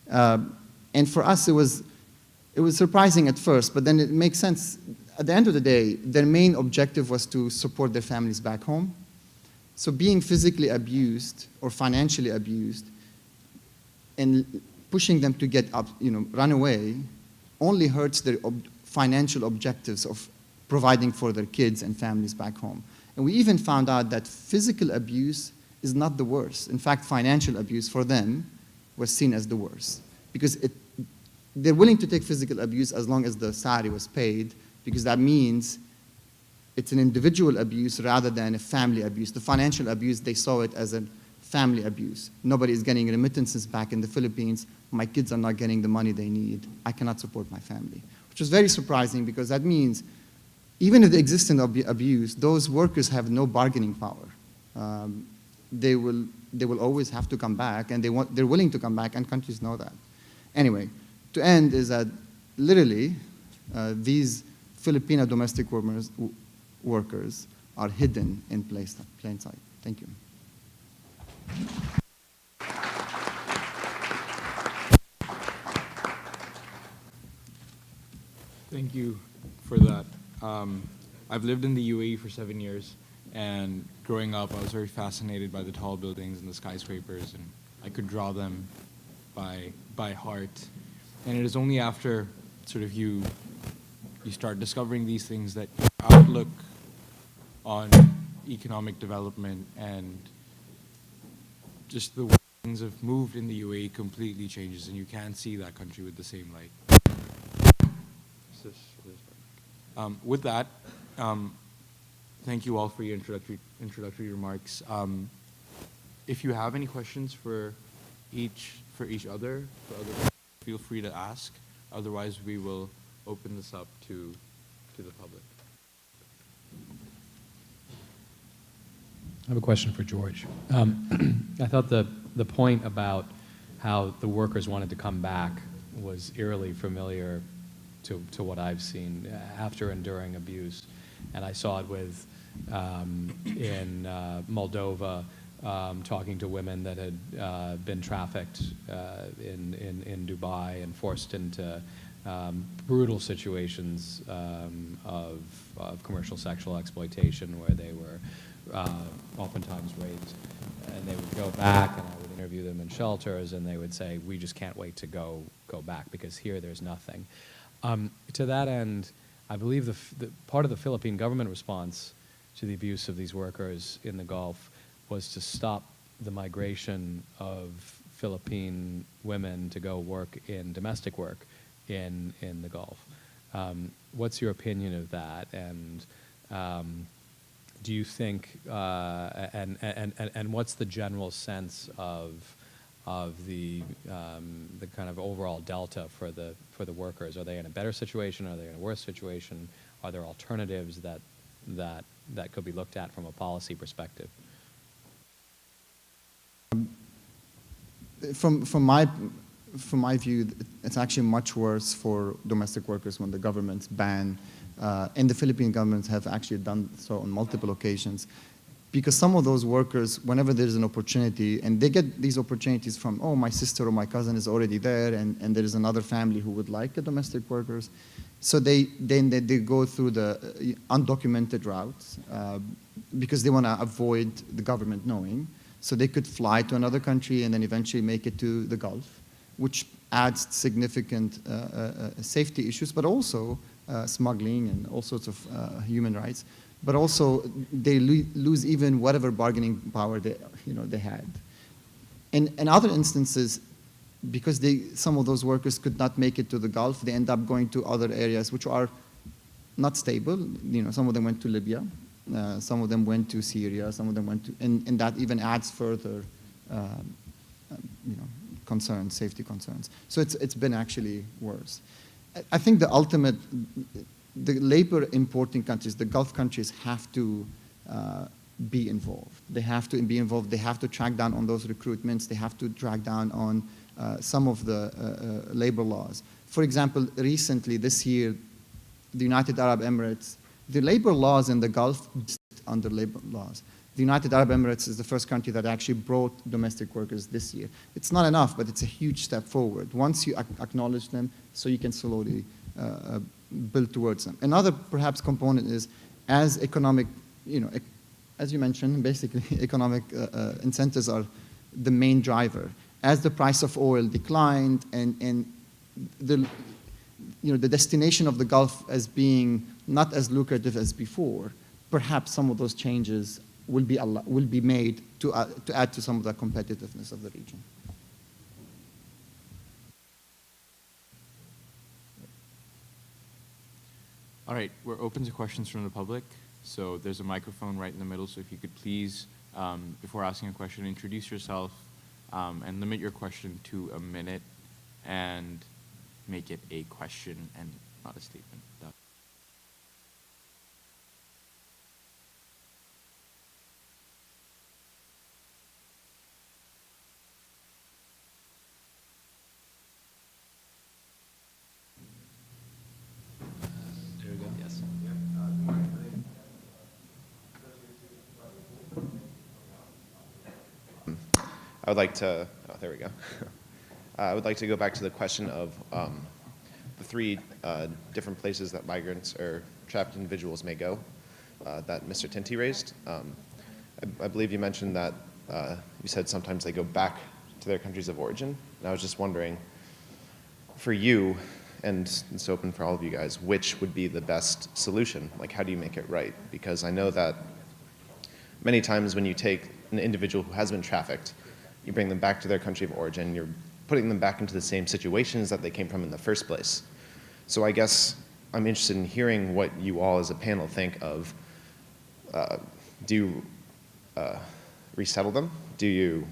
And for us, it was surprising at first, but then it makes sense. At the end of the day, their main objective was to support their families back home. So being physically abused or financially abused and pushing them to get up, run away, only hurts their financial objectives of providing for their kids and families back home. And we even found out that physical abuse is not the worst. In fact, financial abuse for them was seen as the worst, because they're willing to take physical abuse as long as the salary was paid, because that means it's an individual abuse rather than a family abuse. The financial abuse, they saw it as a family abuse. Nobody is getting remittances back in the Philippines. My kids are not getting the money they need. I cannot support my family, which was very surprising, because that means even if they exist in abuse, those workers have no bargaining power. They will always have to come back, and they're willing to come back, and countries know that. Anyway, to end is that literally these Filipino domestic workers are hidden in plain sight. Thank you. Thank you for that. I've lived in the UAE for 7 years, and growing up, I was very fascinated by the tall buildings and the skyscrapers, and I could draw them by heart. And it is only after sort of you start discovering these things that your outlook on economic development and just the way things have moved in the UAE completely changes, and you can't see that country with the same light. With that, thank you all for your introductory remarks. If you have any questions for each other, feel free to ask. Otherwise, we will open this up to the public. I have a question for George. I thought the point about how the workers wanted to come back was eerily familiar to what I've seen after enduring abuse. And I saw it with, in Moldova, talking to women that had been trafficked in Dubai and forced into brutal situations of commercial sexual exploitation, where they were oftentimes raped. And they would go back, and I would interview them in shelters, and they would say, "We just can't wait to go back, because here there's nothing." To that end, I believe the part of the Philippine government response to the abuse of these workers in the Gulf was to stop the migration of Philippine women to go work in domestic work in the Gulf. What's your opinion of that? And do you think, and what's the general sense of the kind of overall delta for the workers? Are they in a better situation? Are they in a worse situation? Are there alternatives that could be looked at from a policy perspective? From my view, it's actually much worse for domestic workers when the governments ban, and the Philippine governments have actually done so on multiple occasions, because some of those workers, whenever there's an opportunity, and they get these opportunities from, oh, my sister or my cousin is already there, and there is another family who would like the domestic workers, so they go through the undocumented routes because they want to avoid the government knowing. So they could fly to another country and then eventually make it to the Gulf, which adds significant safety issues, but also smuggling and all sorts of human rights. But also they lose even whatever bargaining power they had. In other instances, because some of those workers could not make it to the Gulf, they end up going to other areas which are not stable. Some of them went to Libya. Some of them went to Syria, some of them went to, and that even adds further, concerns, safety concerns. So it's been actually worse. I think the labor importing countries, the Gulf countries, have to be involved. They have to be involved. They have to track down on those recruitments. They have to track down on some of the labor laws. For example, recently this year, the United Arab Emirates. The labor laws in the Gulf under labor laws. The United Arab Emirates is the first country that actually brought domestic workers this year. It's not enough, but it's a huge step forward. Once you acknowledge them, so you can slowly build towards them. Another perhaps component is, as economic, as you mentioned, basically economic incentives are the main driver. As the price of oil declined and the destination of the Gulf as being not as lucrative as before, perhaps some of those changes will be made to add to some of the competitiveness of the region. All right, we're open to questions from the public. So there's a microphone right in the middle. So if you could please, before asking a question, introduce yourself and limit your question to a minute and make it a question and not a statement. I would like to, oh, there we go. I would like to go back to the question of the three different places that migrants or trafficked individuals may go that Mr. Tinty raised. I believe you mentioned that you said sometimes they go back to their countries of origin. And I was just wondering, for you, and it's open for all of you guys, which would be the best solution? Like, how do you make it right? Because I know that many times when you take an individual who has been trafficked, you bring them back to their country of origin, you're putting them back into the same situations that they came from in the first place. So I guess I'm interested in hearing what you all as a panel think of, do you resettle them? Do you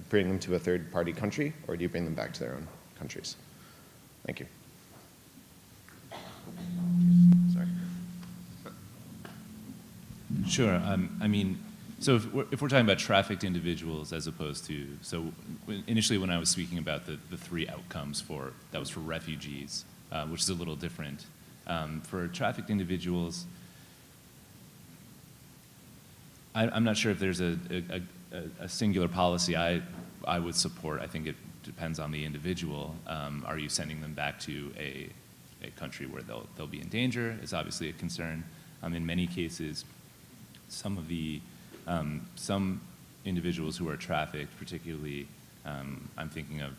bring them to a third-party country, or do you bring them back to their own countries? Thank you. Sorry. Sure. I mean, so if we're talking about trafficked individuals as opposed to, so initially when I was speaking about the three outcomes that was for refugees, which is a little different. For trafficked individuals, I'm not sure if there's a singular policy I would support. I think it depends on the individual. Are you sending them back to a country where they'll be in danger? Is obviously a concern. In many cases, some individuals who are trafficked, particularly, I'm thinking of,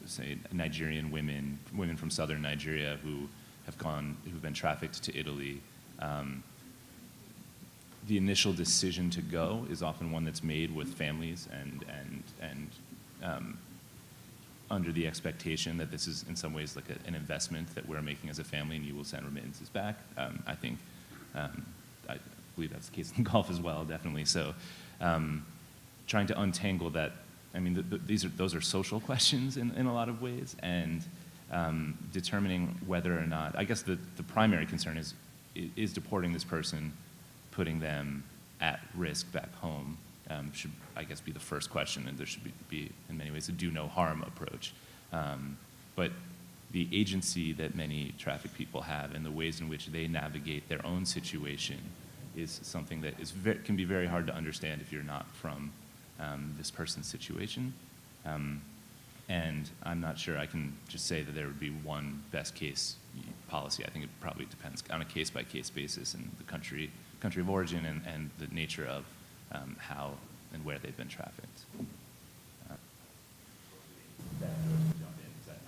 say, Nigerian women from southern Nigeria who've been trafficked to Italy. The initial decision to go is often one that's made with families and under the expectation that this is in some ways like an investment that we're making as a family, and you will send remittances back. I think I believe that's the case in golf as well, definitely. So trying to untangle that, I mean, those are social questions in a lot of ways, and determining whether or not, I guess the primary concern is deporting this person, putting them at risk back home, should, I guess, be the first question, and there should be in many ways, a do no harm approach. But the agency that many trafficked people have and the ways in which they navigate their own situation is something that can be very hard to understand if you're not from this person's situation. And I'm not sure I can just say that there would be one best case policy. I think it probably depends on a case-by-case basis and the country of origin and the nature of how and where they've been trafficked. I'm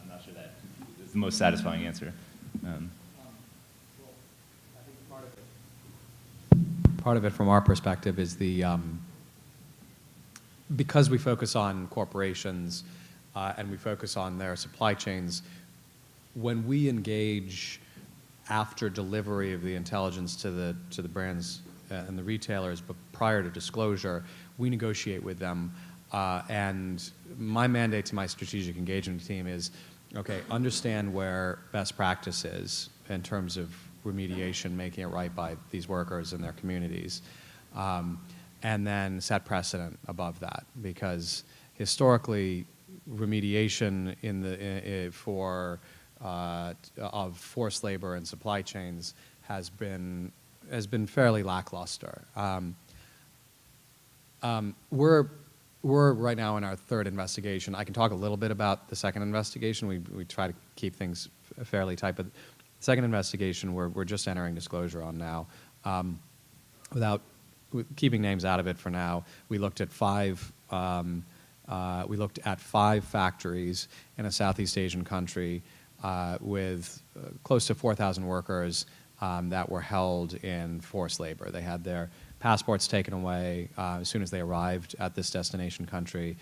not sure that is the most satisfying answer. Part of it from our perspective is because we focus on corporations and we focus on their supply chains, when we engage after delivery of the intelligence to the brands and the retailers, but prior to disclosure, we negotiate with them. And my mandate to my strategic engagement team is, okay, understand where best practice is in terms of remediation, making it right by these workers and their communities, and then set precedent above that. Because historically, remediation of forced labor and supply chains has been fairly lackluster. We're right now in our third investigation. I can talk a little bit about the second investigation. We try to keep things fairly tight, but the second investigation we're just entering disclosure on now. Without keeping names out of it for now, we looked at five factories in a Southeast Asian country with close to 4,000 workers that were held in forced labor. They had their passports taken away as soon as they arrived at this destination country.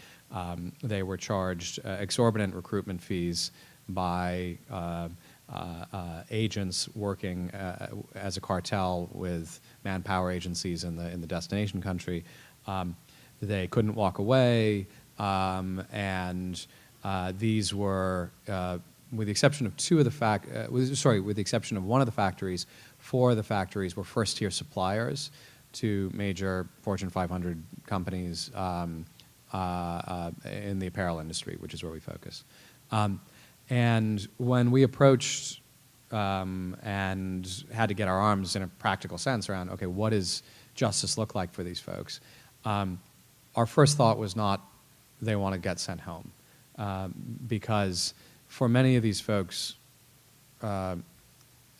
They were charged exorbitant recruitment fees by agents working as a cartel with manpower agencies in the destination country. They couldn't walk away, and these were, with the exception of with the exception of one of the factories, 4 of the factories were first-tier suppliers to major Fortune 500 companies in the apparel industry, which is where we focus. And when we approached and had to get our arms in a practical sense around, okay, what does justice look like for these folks? Our first thought was not they want to get sent home. Because for many of these folks,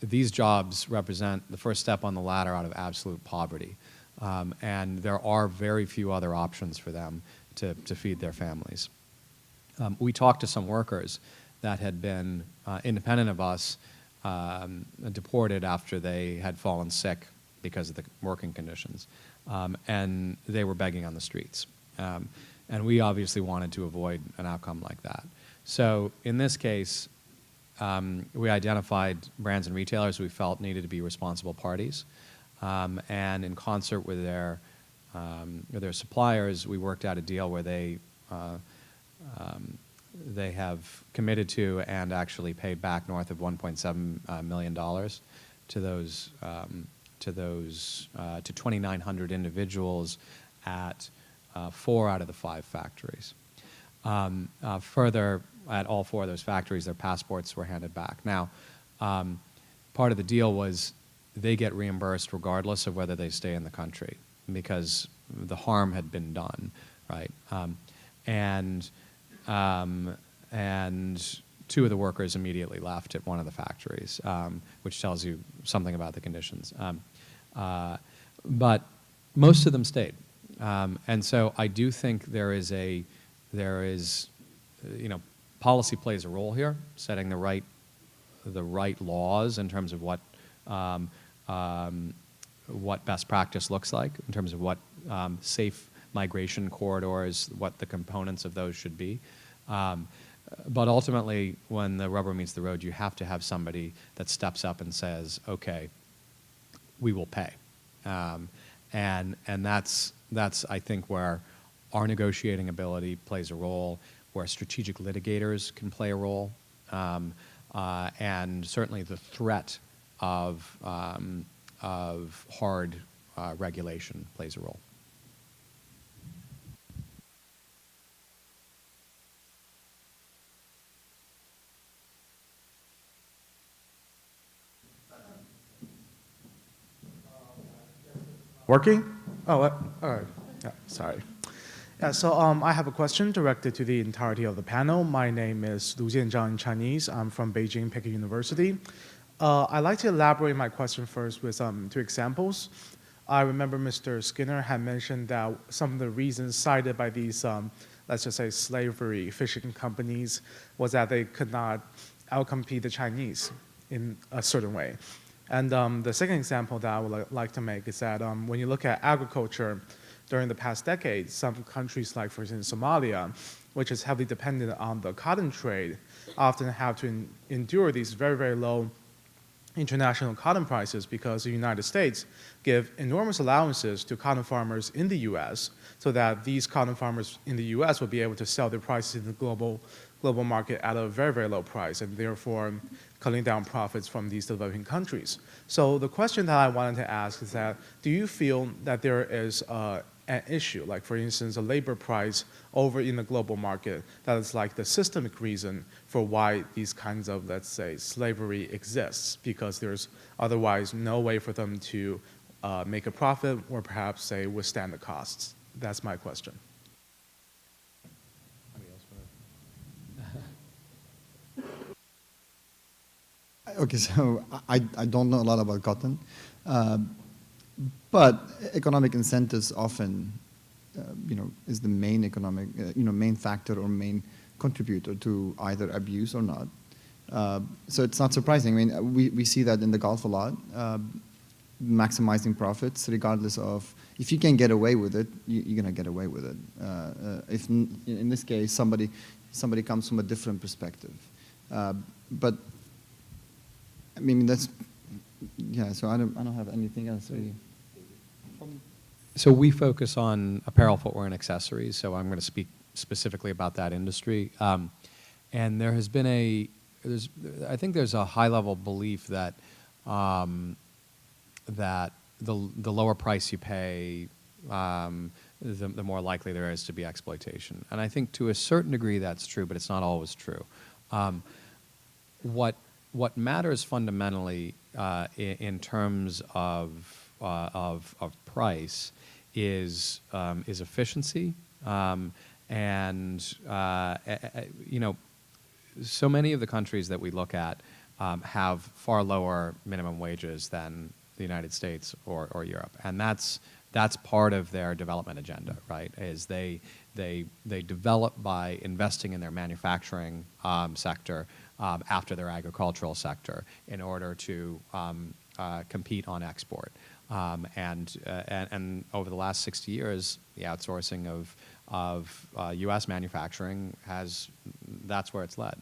these jobs represent the first step on the ladder out of absolute poverty. And there are very few other options for them to feed their families. We talked to some workers that had been, independent of us, deported after they had fallen sick because of the working conditions. And they were begging on the streets. And we obviously wanted to avoid an outcome like that. So in this case, we identified brands and retailers we felt needed to be responsible parties. And in concert with their suppliers, we worked out a deal where they have committed to and actually paid back north of $1.7 million to 2,900 individuals at 4 out of the 5 factories. Further, at all 4 of those factories, their passports were handed back. Now, part of the deal was they get reimbursed regardless of whether they stay in the country because the harm had been done, right? And 2 of the workers immediately left at one of the factories, which tells you something about the conditions. But most of them stayed. And so I do think there is, policy plays a role here, setting the right laws in terms of what best practice looks like, in terms of what safe migration corridors, what the components of those should be. But ultimately, when the rubber meets the road, you have to have somebody that steps up and says, okay, we will pay. And that's I think where our negotiating ability plays a role, where strategic litigators can play a role, and certainly the threat of hard regulation plays a role. Working? Oh, all right. Yeah, sorry. Yeah, so I have a question directed to the entirety of the panel. My name is Lu Jianzhang in Chinese. I'm from Beijing Peking University. I'd like to elaborate my question first with 2 examples. I remember Mr. Skinner had mentioned that some of the reasons cited by these, let's just say, slavery fishing companies was that they could not outcompete the Chinese in a certain way. And the second example that I would like to make is that when you look at agriculture during the past decade, some countries like, for instance, Somalia, which is heavily dependent on the cotton trade, often have to endure these very, very low international cotton prices because the United States give enormous allowances to cotton farmers in the US so that these cotton farmers in the US will be able to sell their prices in the global market at a very, very low price, and therefore cutting down profits from these developing countries. So the question that I wanted to ask is that, do you feel that there is an issue, like for instance, a labor price over in the global market that is like the systemic reason for why these kinds of, let's say, slavery exists, because there's otherwise no way for them to make a profit or perhaps, say, withstand the costs? That's my question. Okay, so I don't know a lot about cotton, but economic incentives often, is the main economic, main factor or main contributor to either abuse or not. So it's not surprising. I mean, we see that in the Gulf a lot, maximizing profits regardless of, if you can get away with it, you're going to get away with it. If in this case, somebody comes from a different perspective. But I mean, that's, yeah, so I don't have anything else really. So we focus on apparel, footwear, and accessories, so I'm going to speak specifically about that industry. And there has been I think there's a high-level belief that that the lower price you pay, the more likely there is to be exploitation. And I think to a certain degree that's true, but it's not always true. What matters fundamentally in terms of price is efficiency And you know, so many of the countries that we look at have far lower minimum wages than the United States or Europe, and that's part of their development agenda, right? Is they develop by investing in their manufacturing sector after their agricultural sector in order to compete on export. And over the last 60 years, the outsourcing of U.S. manufacturing that's where it's led.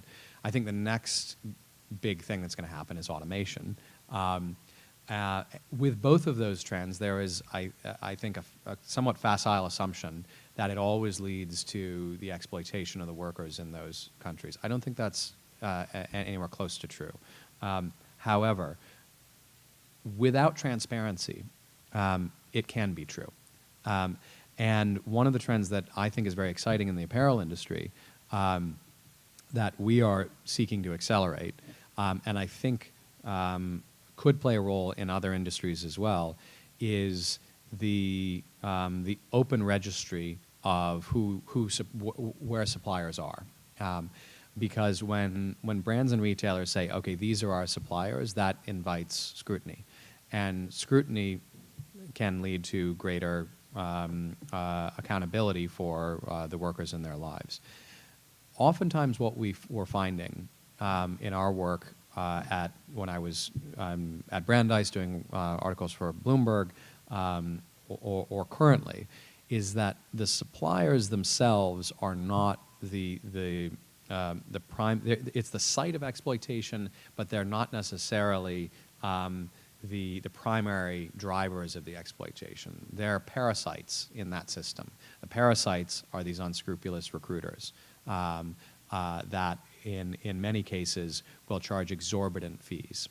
I think the next big thing that's going to happen is automation. With both of those trends, there is, I think, a somewhat facile assumption that it always leads to the exploitation of the workers in those countries. I don't think that's anywhere close to true. However, without transparency, it can be true. And one of the trends that I think is very exciting in the apparel industry that we are seeking to accelerate, and I think could play a role in other industries as well, is the open registry of where suppliers are. Because when brands and retailers say, okay, these are our suppliers, that invites scrutiny. And scrutiny can lead to greater accountability for the workers in their lives. Oftentimes what we're finding in our work when I was at Brandeis doing articles for Bloomberg or currently, is that the suppliers themselves are not the prime. It's the site of exploitation, but they're not necessarily the primary drivers of the exploitation. They're parasites in that system. The parasites are these unscrupulous recruiters that in many cases will charge exorbitant fees.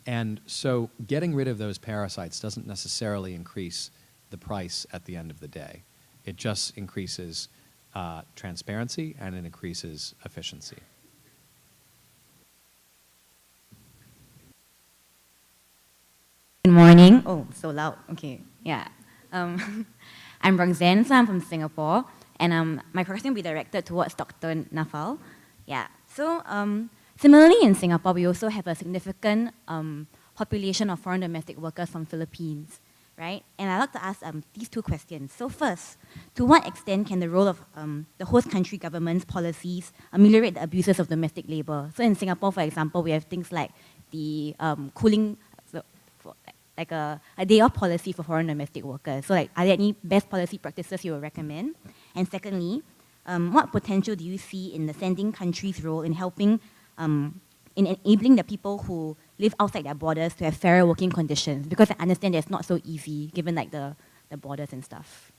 And so getting rid of those parasites doesn't necessarily increase the price at the end of the day. It just increases transparency and it increases efficiency. Good morning. Oh, so loud. Okay, yeah. I'm Roxanne, so I'm from Singapore, and my question will be directed towards Dr. Nafal. Yeah. So similarly in Singapore, we also have a significant population of foreign domestic workers from Philippines, right? And I'd like to ask these two questions. So first, to what extent can the role of the host country government's policies ameliorate the abuses of domestic labor? So in Singapore, for example, we have things like the cooling, like a day off policy for foreign domestic workers. So like, are there any best policy practices you would recommend? And secondly, what potential do you see in the sending country's role in helping, in enabling the people who live outside their borders to have fairer working conditions? Because I understand it's not so easy given like the borders and stuff.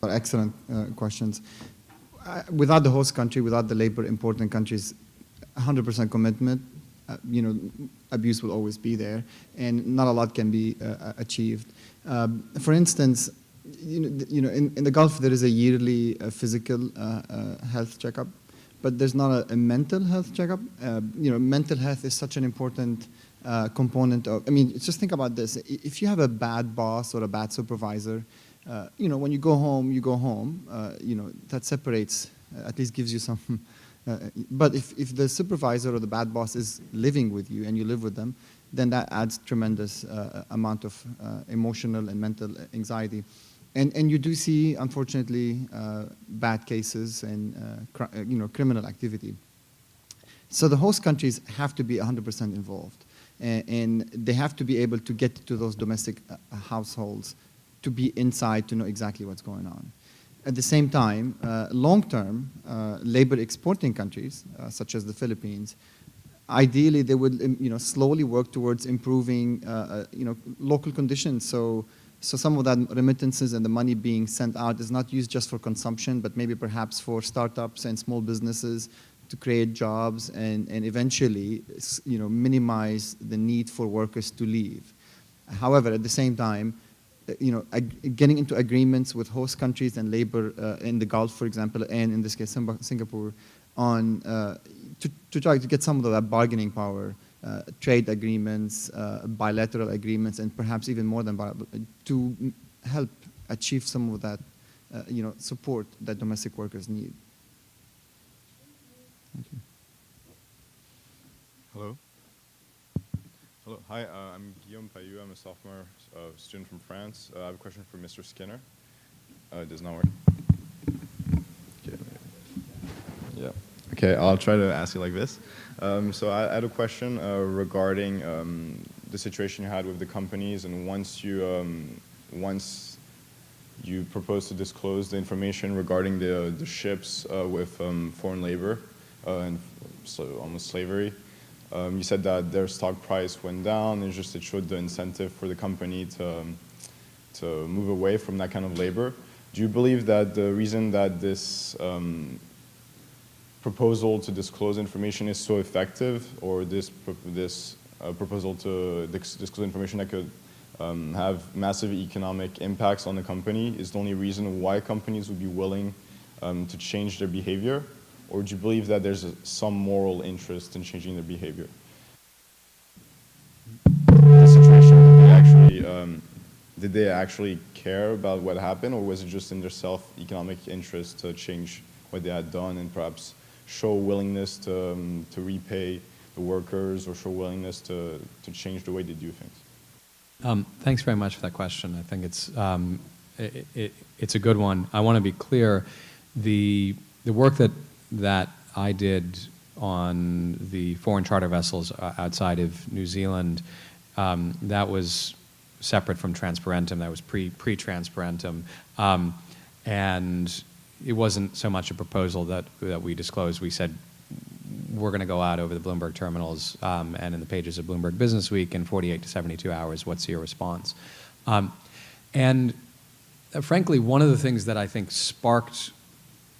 Excellent questions. Without the host country, without the labor important countries, 100% commitment, abuse will always be there, and not a lot can be achieved. For instance, in the Gulf there is a yearly physical health checkup, but there's not a mental health checkup. Mental health is such an important component of. Just think about this: if you have a bad boss or a bad supervisor, when you go home, you go home. That separates, at least gives you some. But if the supervisor or the bad boss is living with you and you live with them, then that adds tremendous amount of emotional and mental anxiety. And you do see, unfortunately, bad cases and criminal activity. So the host countries have to be 100% involved. And they have to be able to get to those domestic households to be inside to know exactly what's going on. At the same time, long-term, labor exporting countries, such as the Philippines, ideally they would slowly work towards improving local conditions. So some of that remittances and the money being sent out is not used just for consumption, but maybe perhaps for startups and small businesses to create jobs and eventually minimize the need for workers to leave. However, at the same time, getting into agreements with host countries and labor in the Gulf, for example, and in this case Singapore, on to try to get some of that bargaining power trade agreements, bilateral agreements, and perhaps even more than to help achieve some of that, support that domestic workers need. Thank you. Hello. Hello. Hi, I'm Guillaume Payou. I'm a sophomore student from France. I have a question for Mr. Skinner. It does not work. Okay. Yeah. Okay, I'll try to ask you like this. So I had a question regarding the situation you had with the companies, and once you propose to disclose the information regarding the ships with foreign labor and so almost slavery. You said that their stock price went down. It showed the incentive for the company to move away from that kind of labor. Do you believe that the reason that this proposal to disclose information is so effective, or this proposal to disclose information that could have massive economic impacts on the company is the only reason why companies would be willing to change their behavior? Or do you believe that there's some moral interest in changing their behavior? The situation, did they actually care about what happened, or was it just in their self-economic interest to change what they had done and perhaps show willingness to repay the workers, or show willingness to change the way they do things? Thanks very much for that question. I think it's a good one. I want to be clear. The work that I did on the foreign charter vessels outside of New Zealand, that was separate from Transparentum. That was pre-Transparentum. And it wasn't so much a proposal that we disclosed. We said, we're going to go out over the Bloomberg terminals and in the pages of Bloomberg Business Week in 48 to 72 hours. What's your response? And frankly, one of the things that I think sparked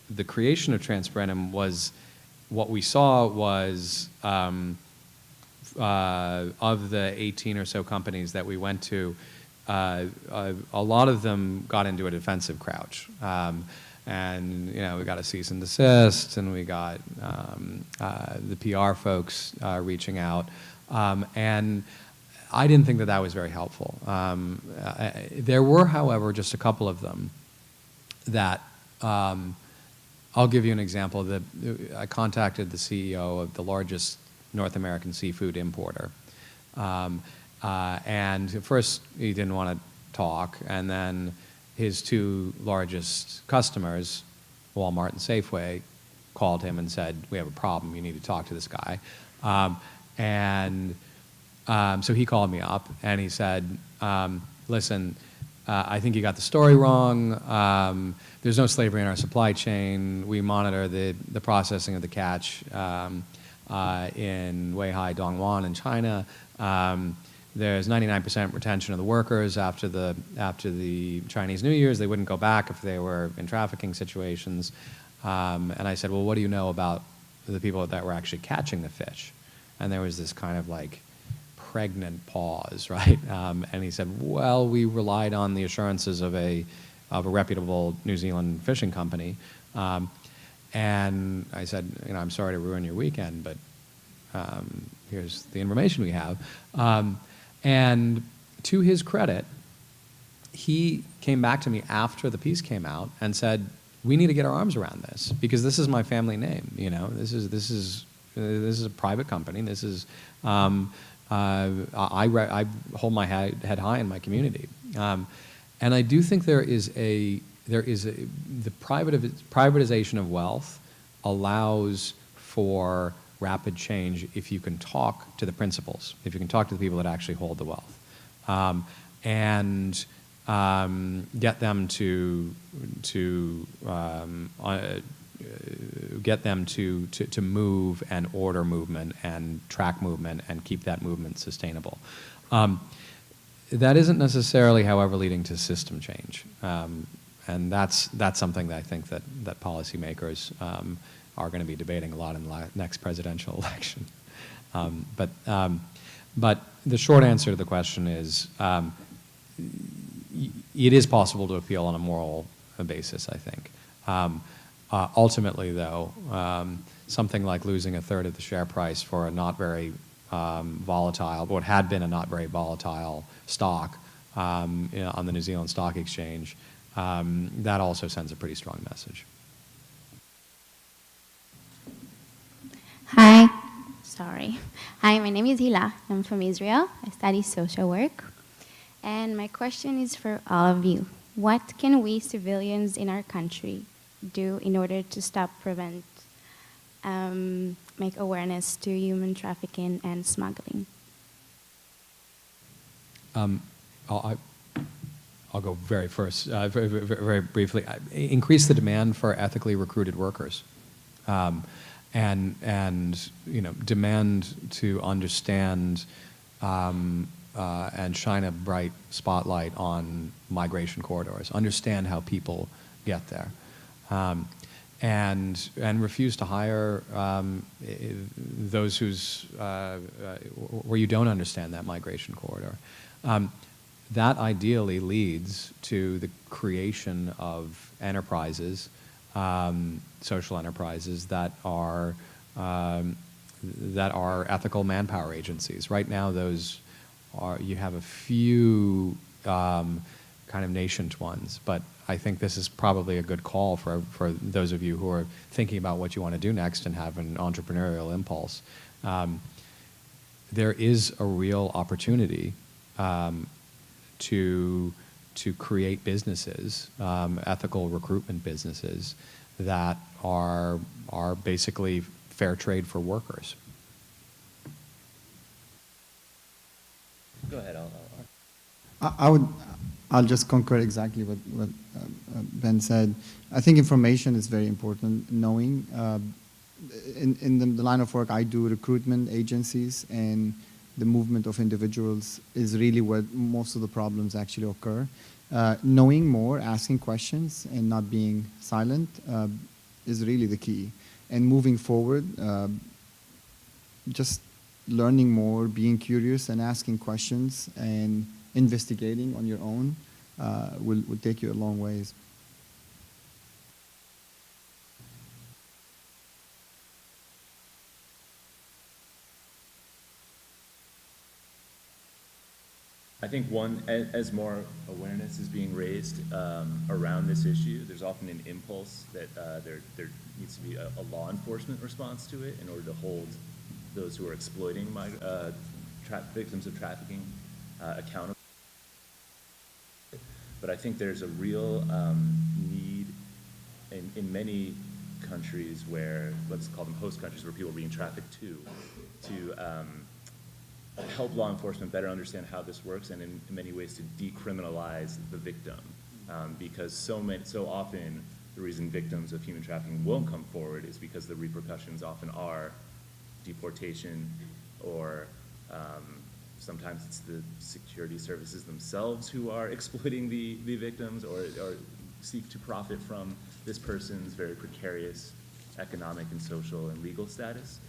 the creation of Transparentum was what we saw was of the 18 or so companies that we went to, a lot of them got into a defensive crouch. And we got a cease and desist, and we got the PR folks reaching out. And I didn't think that was very helpful. There were, however, just a couple of them that I'll give you an example. I contacted the CEO of the largest North American seafood importer. And at first, he didn't want to talk. And then his two largest customers, Walmart and Safeway, called him and said, we have a problem. You need to talk to this guy. So he called me up, and he said, listen, I think you got the story wrong. There's no slavery in our supply chain. We monitor the processing of the catch in Weihai, Dongguan in China. There's 99% retention of the workers after the Chinese New Year's. They wouldn't go back if they were in trafficking situations. And I said, well, what do you know about the people that were actually catching the fish? And there was this kind of like pregnant pause, right? And he said, well, we relied on the assurances of a reputable New Zealand fishing company. And I said, I'm sorry to ruin your weekend, but here's the information we have. And to his credit, he came back to me after the piece came out and said, we need to get our arms around this, because this is my family name. This is a private company. This is I hold my head high in my community, and I do think the privatization of wealth allows for rapid change if you can talk to the principals, if you can talk to the people that actually hold the wealth, and get them to move and order movement and track movement and keep that movement sustainable. That isn't necessarily, however, leading to system change, and that's something that I think that policymakers are going to be debating a lot in the next presidential election. But the short answer to the question is, it is possible to appeal on a moral basis, I think. Ultimately, though, something like losing a third of the share price for a not very volatile, what had been a not very volatile stock on the New Zealand Stock Exchange, that also sends a pretty strong message. Hi. Sorry. Hi, my name is Hila. I'm from Israel. I study social work. And my question is for all of you. What can we civilians in our country do in order to stop, prevent, make awareness to human trafficking and smuggling? I'll go very first, very briefly. Increase the demand for ethically recruited workers. And you know, demand to understand and shine a bright spotlight on migration corridors, understand how people get there, and refuse to hire those where you don't understand that migration corridor. That ideally leads to the creation of enterprises, social enterprises that are ethical manpower agencies. Right now, you have a few kind of nascent ones, but I think this is probably a good call for those of you who are thinking about what you want to do next and have an entrepreneurial impulse. There is a real opportunity to create businesses, ethical recruitment businesses that are basically fair trade for workers. Go ahead. I'll just concur exactly what Ben said. I think information is very important. Knowing in the line of work I do, recruitment agencies and the movement of individuals is really where most of the problems actually occur. Knowing more, asking questions, and not being silent is really the key. And moving forward, just learning more, being curious, and asking questions, and investigating on your own will take you a long ways. I think as more awareness is being raised around this issue, there's often an impulse that there needs to be a law enforcement response to it in order to hold those who are exploiting victims of trafficking accountable. But I think there's a real need in many countries where, let's call them host countries, where people are being trafficked to help law enforcement better understand how this works, and in many ways to decriminalize the victim, because so often the reason victims of human trafficking won't come forward is because the repercussions often are deportation, or sometimes it's the security services themselves who are exploiting the victims or seek to profit from this person's very precarious economic and social and legal status.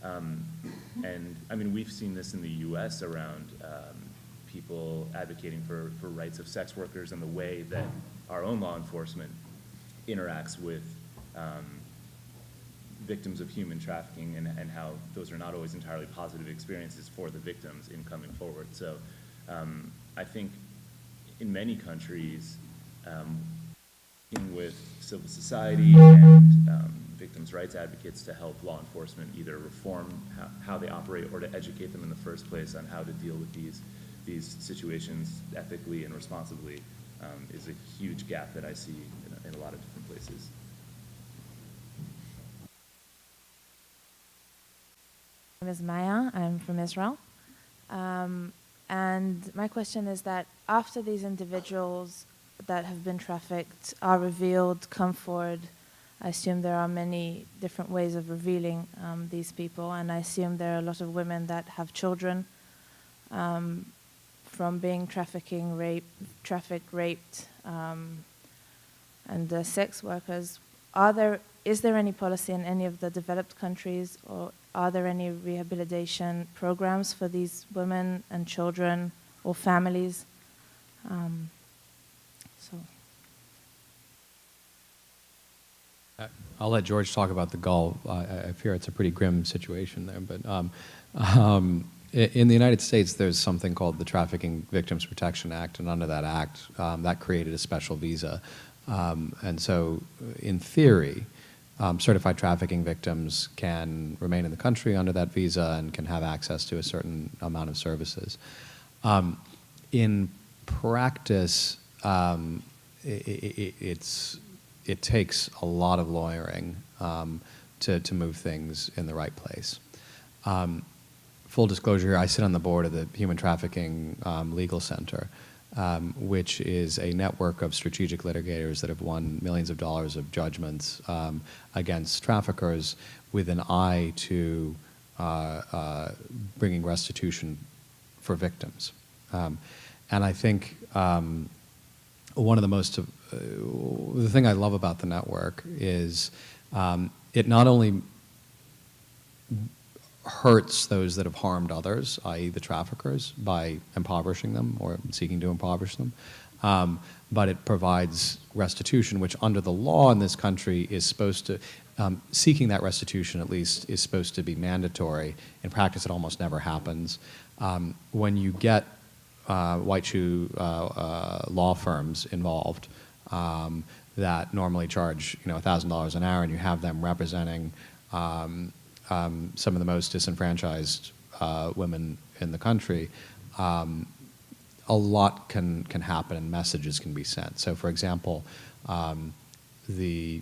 And I mean, we've seen this in the US around people advocating for rights of sex workers and the way that our own law enforcement interacts with victims of human trafficking, and how those are not always entirely positive experiences for the victims in coming forward. So I think in many countries, working with civil society and victims' rights advocates to help law enforcement either reform how they operate or to educate them in the first place on how to deal with these situations ethically and responsibly is a huge gap that I see in a lot of different places. My name is Maya. I'm from Israel. And my question is that after these individuals that have been trafficked are revealed, come forward, I assume there are many different ways of revealing these people, and I assume there are a lot of women that have children from being trafficked, raped, and sex workers. Is there any policy in any of the developed countries, or are there any rehabilitation programs for these women and children or families? I'll let George talk about the Gulf. I fear it's a pretty grim situation there, but In the United States, there's something called the Trafficking Victims Protection Act, and under that act, that created a special visa. And so, in theory, certified trafficking victims can remain in the country under that visa and can have access to a certain amount of services. In practice, it takes a lot of lawyering to move things in the right place. Full disclosure here, I sit on the board of the Human Trafficking Legal Center, which is a network of strategic litigators that have won millions of dollars of judgments against traffickers with an eye to bringing restitution for victims. And I think one of the most, the thing I love about the network is it not only hurts those that have harmed others, i.e. the traffickers, by impoverishing them or seeking to impoverish them, but it provides restitution, which under the law in this country is supposed to, seeking that restitution at least is supposed to be mandatory. In practice, it almost never happens. When you get white shoe law firms involved that normally charge $1,000 an hour, and you have them representing some of the most disenfranchised women in the country, a lot can happen and messages can be sent. So, for example, the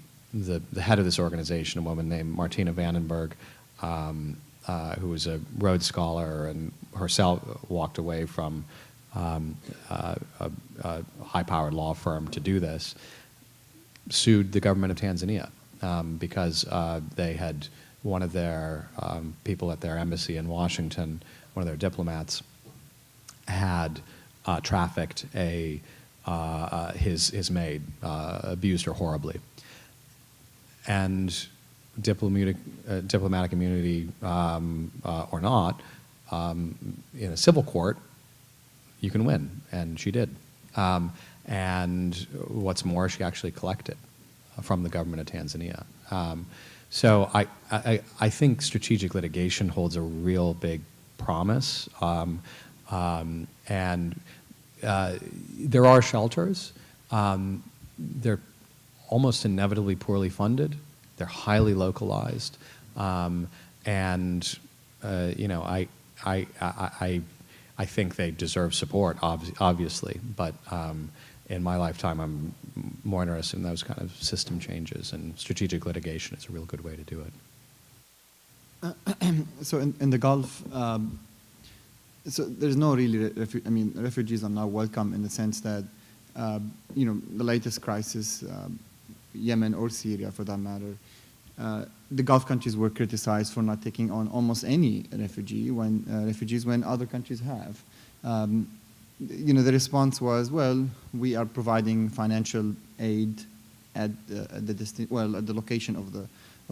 head of this organization, a woman named Martina Vandenberg, who was a Rhodes Scholar and herself walked away from a high-powered law firm to do this, sued the government of Tanzania because they had, one of their people at their embassy in Washington, one of their diplomats, had trafficked his maid, abused her horribly. And diplomatic immunity or not, in a civil court, you can win, and she did. And what's more, she actually collected from the government of Tanzania. So I think strategic litigation holds a real big promise, and there are shelters. They're almost inevitably poorly funded. They're highly localized, and I think they deserve support, obviously, but in my lifetime, I'm more interested in those kind of system changes, and strategic litigation is a real good way to do it. So in the Gulf, so there's no really, refugees are now welcome in the sense that, the latest crisis, Yemen or Syria for that matter, the Gulf countries were criticized for not taking on almost any refugees when other countries have. The response was, well, we are providing financial aid at the location of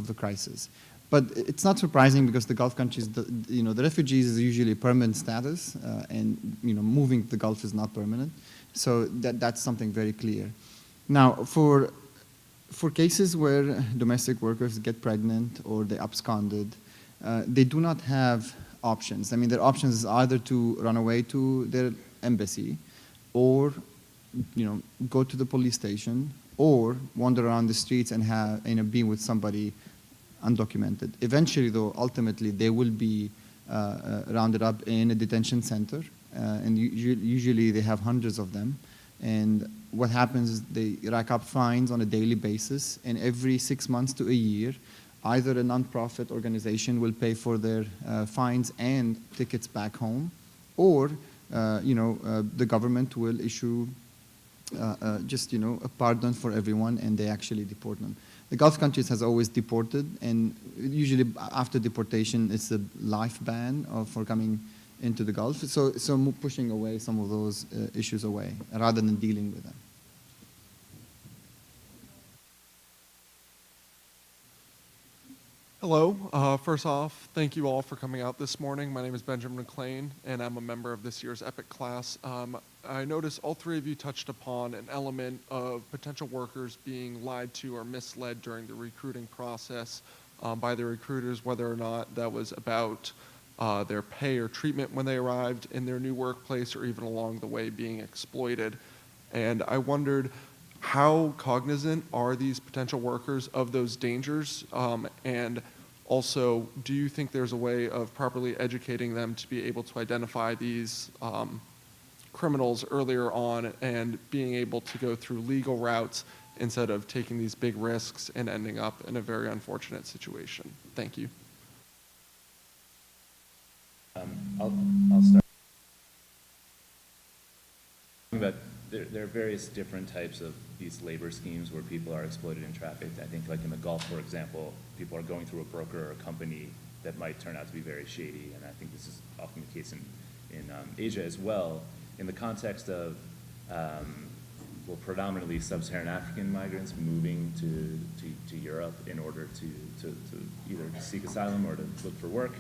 the crisis. But it's not surprising because the Gulf countries, the refugees is usually permanent status, and moving to the Gulf is not permanent. So that's something very clear. Now, for cases where domestic workers get pregnant or they absconded, they do not have options. Their options is either to run away to their embassy, or go to the police station, or wander around the streets and be with somebody undocumented. Eventually, though, ultimately, they will be rounded up in a detention center, and usually they have hundreds of them. And what happens is they rack up fines on a daily basis, and every 6 months to a year, either a nonprofit organization will pay for their fines and tickets back home, or the government will issue a pardon for everyone, and they actually deport them. The Gulf countries has always deported, and usually after deportation, it's a life ban for coming into the Gulf. So pushing away some of those issues away rather than dealing with them. Hello. First off, thank you all for coming out this morning. My name is Benjamin McLean, and I'm a member of this year's EPIIC class. I noticed all three of you touched upon an element of potential workers being lied to or misled during the recruiting process by the recruiters, whether or not that was about their pay or treatment when they arrived in their new workplace, or even along the way being exploited. And I wondered, how cognizant are these potential workers of those dangers? And also, do you think there's a way of properly educating them to be able to identify these criminals earlier on and being able to go through legal routes instead of taking these big risks and ending up in a very unfortunate situation? Thank you. I'll start. But there are various different types of these labor schemes where people are exploited and trafficked. I think like in the Gulf, for example, people are going through a broker or a company that might turn out to be very shady, and I think this is often the case in Asia as well. In the context of, well, predominantly sub-Saharan African migrants moving to Europe in order to either seek asylum or to look for work,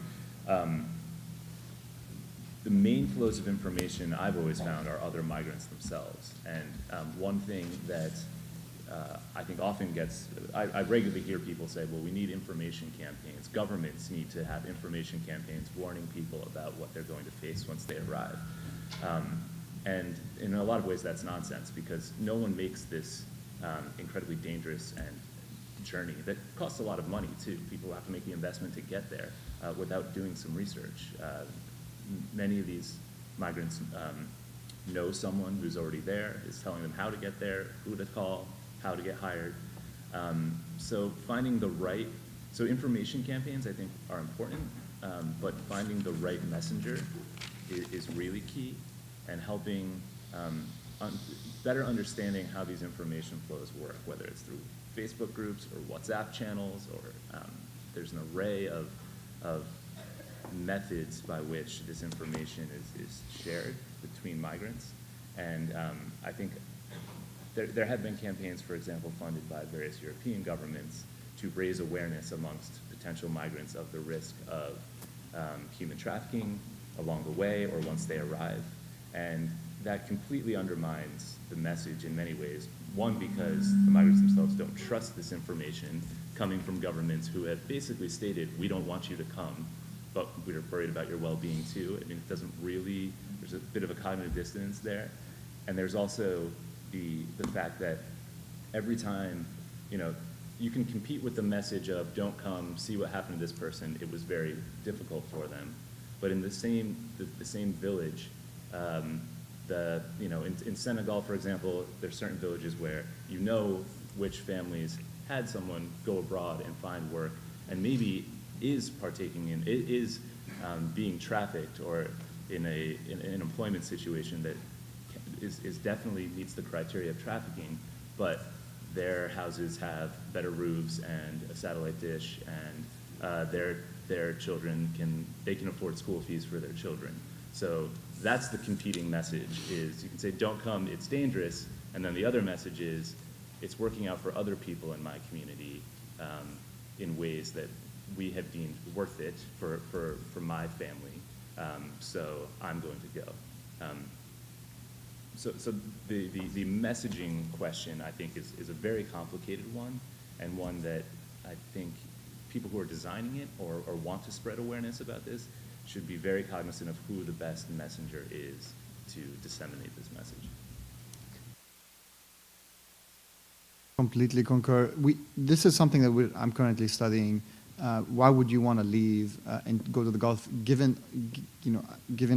the main flows of information I've always found are other migrants themselves. And one thing that I think often gets, I regularly hear people say, well, we need information campaigns. Governments need to have information campaigns warning people about what they're going to face once they arrive. And in a lot of ways that's nonsense, because no one makes this incredibly dangerous and journey that costs a lot of money too. People have to make the investment to get there without doing some research. Many of these migrants know someone who's already there, is telling them how to get there, who to call, how to get hired. So finding the right, so information campaigns I think are important, but finding the right messenger is really key, and helping better understanding how these information flows work, whether it's through Facebook groups or WhatsApp channels, or there's an array of methods by which this information is shared between migrants. And I think there have been campaigns, for example, funded by various European governments to raise awareness amongst potential migrants of the risk of human trafficking along the way or once they arrive. And that completely undermines the message in many ways. One, because the migrants themselves don't trust this information coming from governments who have basically stated, we don't want you to come, but we're worried about your well-being too. I mean, it doesn't really, there's a bit of a cognitive dissonance there. And there's also the fact that every time, you can compete with the message of don't come, see what happened to this person. It was very difficult for them. But in the same village, in Senegal, for example, there's certain villages where which families had someone go abroad and find work and maybe is being trafficked or in an employment situation that is definitely meets the criteria of trafficking, but their houses have better roofs and a satellite dish, and their children can afford school fees for their children. So that's the competing message, is you can say, don't come, it's dangerous, and then the other message is, it's working out for other people in my community in ways that we have deemed worth it for my family, so I'm going to go. So the messaging question, I think, is a very complicated one, and one that I think people who are designing it or want to spread awareness about this should be very cognizant of who the best messenger is to disseminate this message. Completely concur. This is something that I'm currently studying. Why would you want to leave and go to the Gulf, given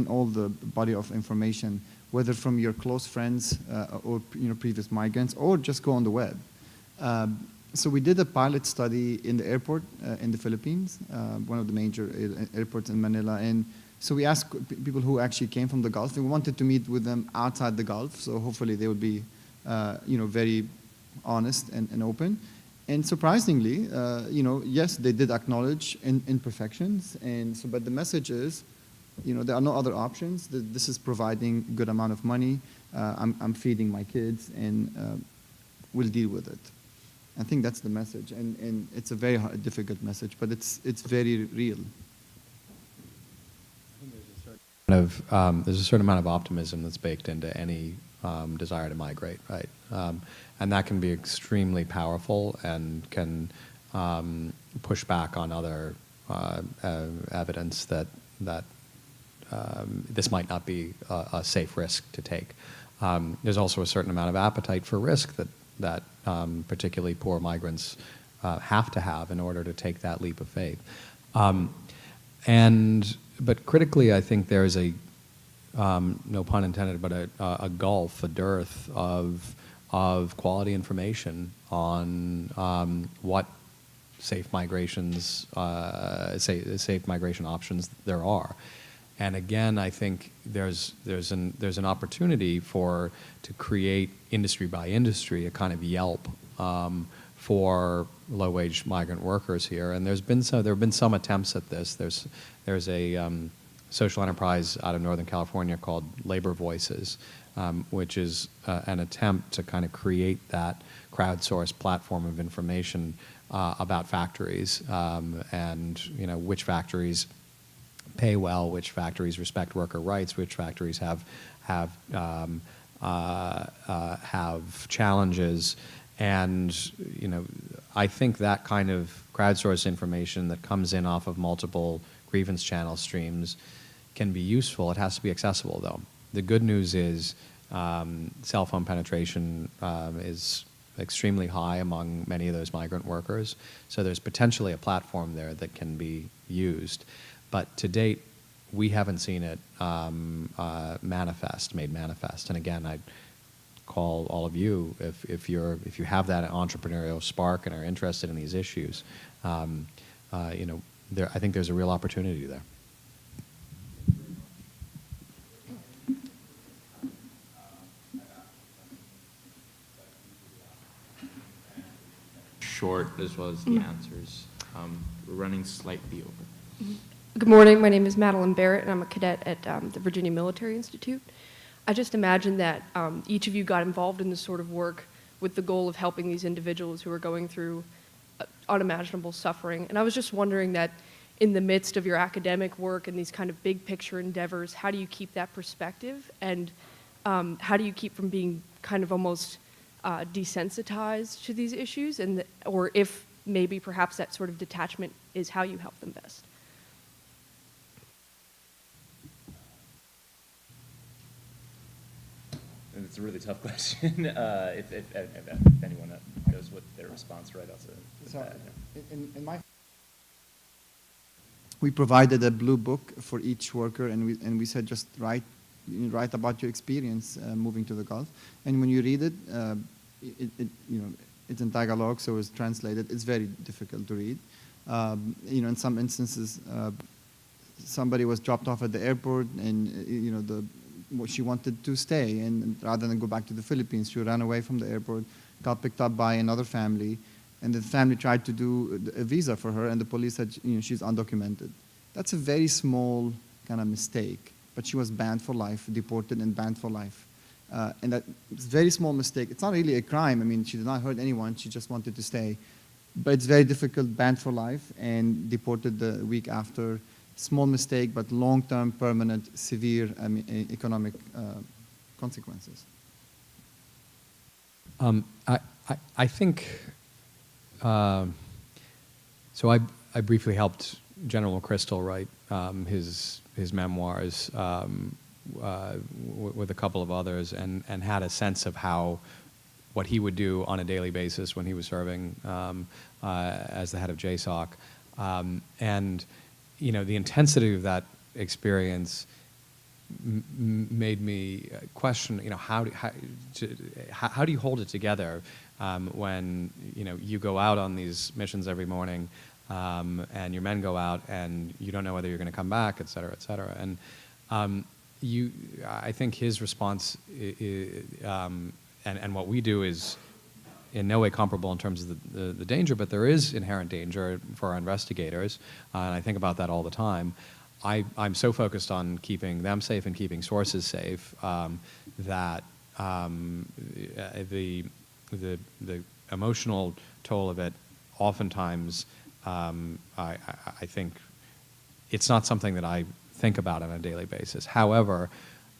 all the body of information, whether from your close friends or previous migrants, or just go on the web? So we did a pilot study in the airport in the Philippines, one of the major airports in Manila, and so we asked people who actually came from the Gulf, and we wanted to meet with them outside the Gulf, so hopefully they would be, very honest and open. And surprisingly, yes, they did acknowledge imperfections, and so, but the message is, there are no other options. This is providing a good amount of money. I'm feeding my kids, and we'll deal with it. I think that's the message, and it's a very difficult message, but it's very real. There's a certain amount of optimism that's baked into any desire to migrate, right? And that can be extremely powerful and can push back on other evidence that this might not be a safe risk to take. There's also a certain amount of appetite for risk that particularly poor migrants have to have in order to take that leap of faith. But critically, I think there's no pun intended, but a gulf, a dearth of quality information on what safe migration options there are. And again, I think there's an opportunity to create industry by industry a kind of Yelp for low-wage migrant workers here. And there have been some attempts at this. There's a social enterprise out of Northern California called Labor Voices, which is an attempt to kind of create that crowdsourced platform of information about factories and which factories pay well, which factories respect worker rights, which factories have challenges, and I think that kind of crowdsourced information that comes in off of multiple grievance channel streams can be useful. It has to be accessible, though. The good news is cell phone penetration is extremely high among many of those migrant workers, so there's potentially a platform there that can be used. But to date, we haven't seen it made manifest. And again, I'd call all of you, if you have that entrepreneurial spark and are interested in these issues, I think there's a real opportunity there. Short as well as the answers. We're running slightly over. Good morning. My name is Madeline Barrett, and I'm a cadet at the Virginia Military Institute. I just imagine that each of you got involved in this sort of work with the goal of helping these individuals who are going through unimaginable suffering. And I was just wondering that in the midst of your academic work and these kind of big picture endeavors, how do you keep that perspective? And how do you keep from being kind of almost desensitized to these issues? Or if maybe perhaps that sort of detachment is how you help them best? It's a really tough question. If anyone knows what their response right also is. So, we provided a blue book for each worker, and we said just write about your experience moving to the Gulf. And when you read it, it's in Tagalog, so it's translated. It's very difficult to read. In some instances, somebody was dropped off at the airport, and she wanted to stay, and rather than go back to the Philippines, she ran away from the airport, got picked up by another family, and the family tried to do a visa for her, and the police said she's undocumented. That's a very small kind of mistake, but she was banned for life, deported and banned for life. And that it's a very small mistake. It's not really a crime. I mean, she did not hurt anyone. She just wanted to stay. But it's very difficult, banned for life, and deported the week after. Small mistake, but long-term, permanent, severe economic consequences. I think, so I briefly helped General McChrystal write his memoirs with a couple of others, and had a sense of what he would do on a daily basis when he was serving as the head of JSOC. The intensity of that experience made me question, how do you hold it together when you go out on these missions every morning, and your men go out and you don't know whether you're going to come back, et cetera, et cetera. And I think his response and what we do is in no way comparable in terms of the danger, but there is inherent danger for our investigators, and I think about that all the time. I'm so focused on keeping them safe and keeping sources safe that the emotional toll of it, oftentimes, I think it's not something that I think about on a daily basis. However,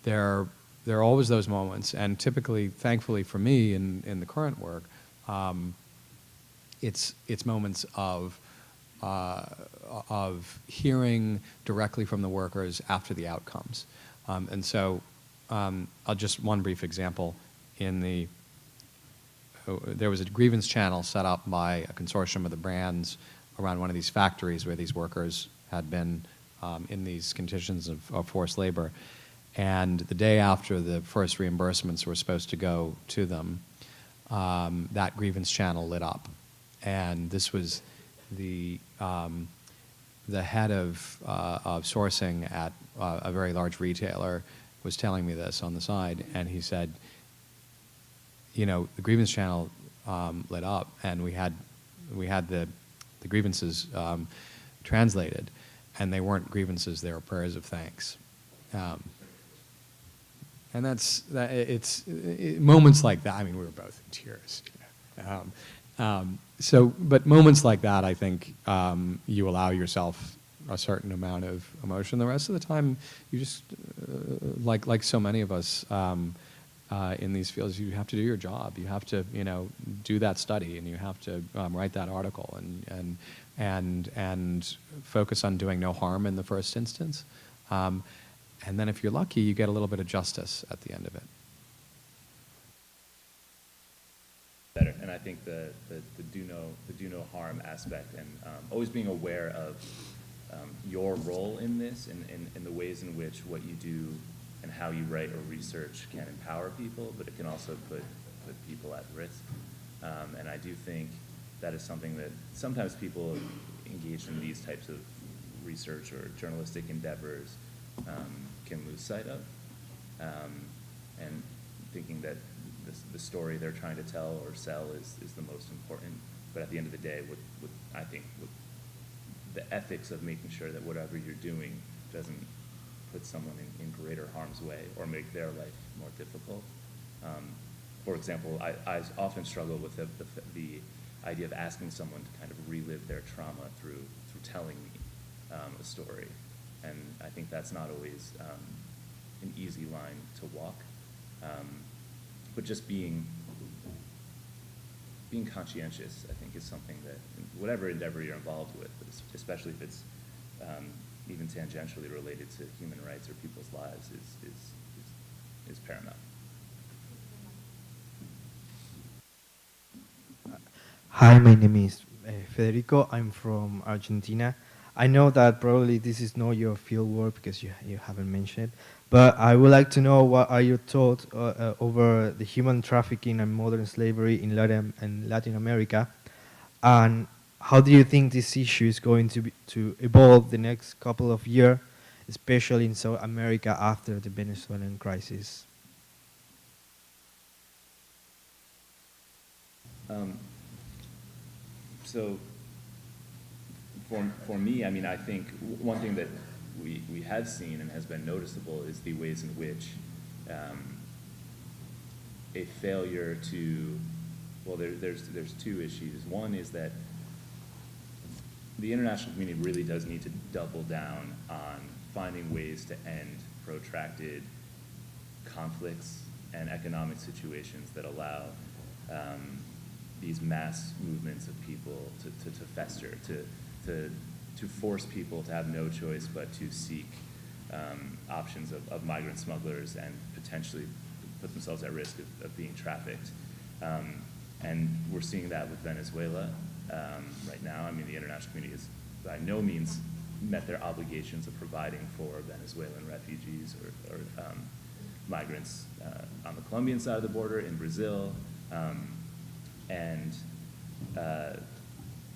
there are always those moments, and typically, thankfully for me in the current work, it's moments of hearing directly from the workers after the outcomes. And so I'll just one brief example. There was a grievance channel set up by a consortium of the brands around one of these factories where these workers had been in these conditions of forced labor. And the day after the first reimbursements were supposed to go to them, that grievance channel lit up. And this was the head of sourcing at a very large retailer was telling me this on the side, and he said, you know, the grievance channel lit up, and we had the grievances translated, and they weren't grievances; they were prayers of thanks. And it's moments like that. I mean, we were both in tears. You know? But moments like that, I think you allow yourself a certain amount of emotion. The rest of the time, you just, like so many of us in these fields, you have to do your job. You have to, you know, do that study, and you have to write that article, and focus on doing no harm in the first instance. And then if you're lucky, you get a little bit of justice at the end of it. Better, and I think the do no harm aspect, and always being aware of your role in this, and the ways in which what you do and how you write or research can empower people, but it can also put people at risk. And I do think that is something that sometimes people engaged in these types of research or journalistic endeavors can lose sight of, and thinking that the story they're trying to tell or sell is the most important. But at the end of the day, I think the ethics of making sure that whatever you're doing doesn't put someone in greater harm's way or make their life more difficult. For example, I often struggle with the idea of asking someone to kind of relive their trauma through telling me a story. And I think that's not always an easy line to walk. But just being conscientious, I think, is something that whatever endeavor you're involved with, especially if it's even tangentially related to human rights or people's lives, is paramount. Hi, my name is Federico. I'm from Argentina. I know that probably this is not your field work because you haven't mentioned it, but I would like to know what are your thoughts over the human trafficking and modern slavery in Latin America, and how do you think this issue is going to evolve the next couple of years, especially in South America after the Venezuelan crisis? So for me, I mean, I think one thing that we have seen and has been noticeable is the ways in which a failure to, well, there's two issues. One is that the international community really does need to double down on finding ways to end protracted conflicts and economic situations that allow these mass movements of people to fester, to force people to have no choice but to seek options of migrant smugglers and potentially put themselves at risk of being trafficked. And we're seeing that with Venezuela right now. I mean, the international community has by no means met their obligations of providing for Venezuelan refugees or migrants on the Colombian side of the border, in Brazil. And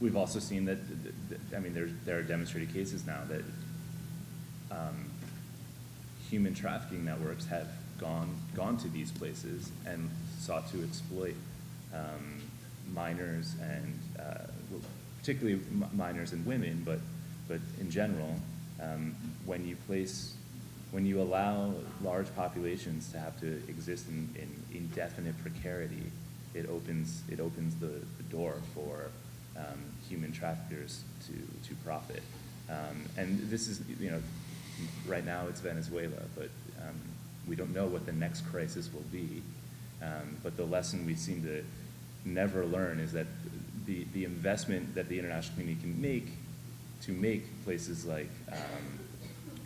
we've also seen that, I mean, there are demonstrated cases now that human trafficking networks have gone to these places and sought to exploit minors and particularly minors and women, but in general, when you allow large populations to have to exist in indefinite precarity, it opens the door for human traffickers to profit. And this is, you know, right now it's Venezuela, but we don't know what the next crisis will be. But the lesson we seem to never learn is that the investment that the international community can make to make places like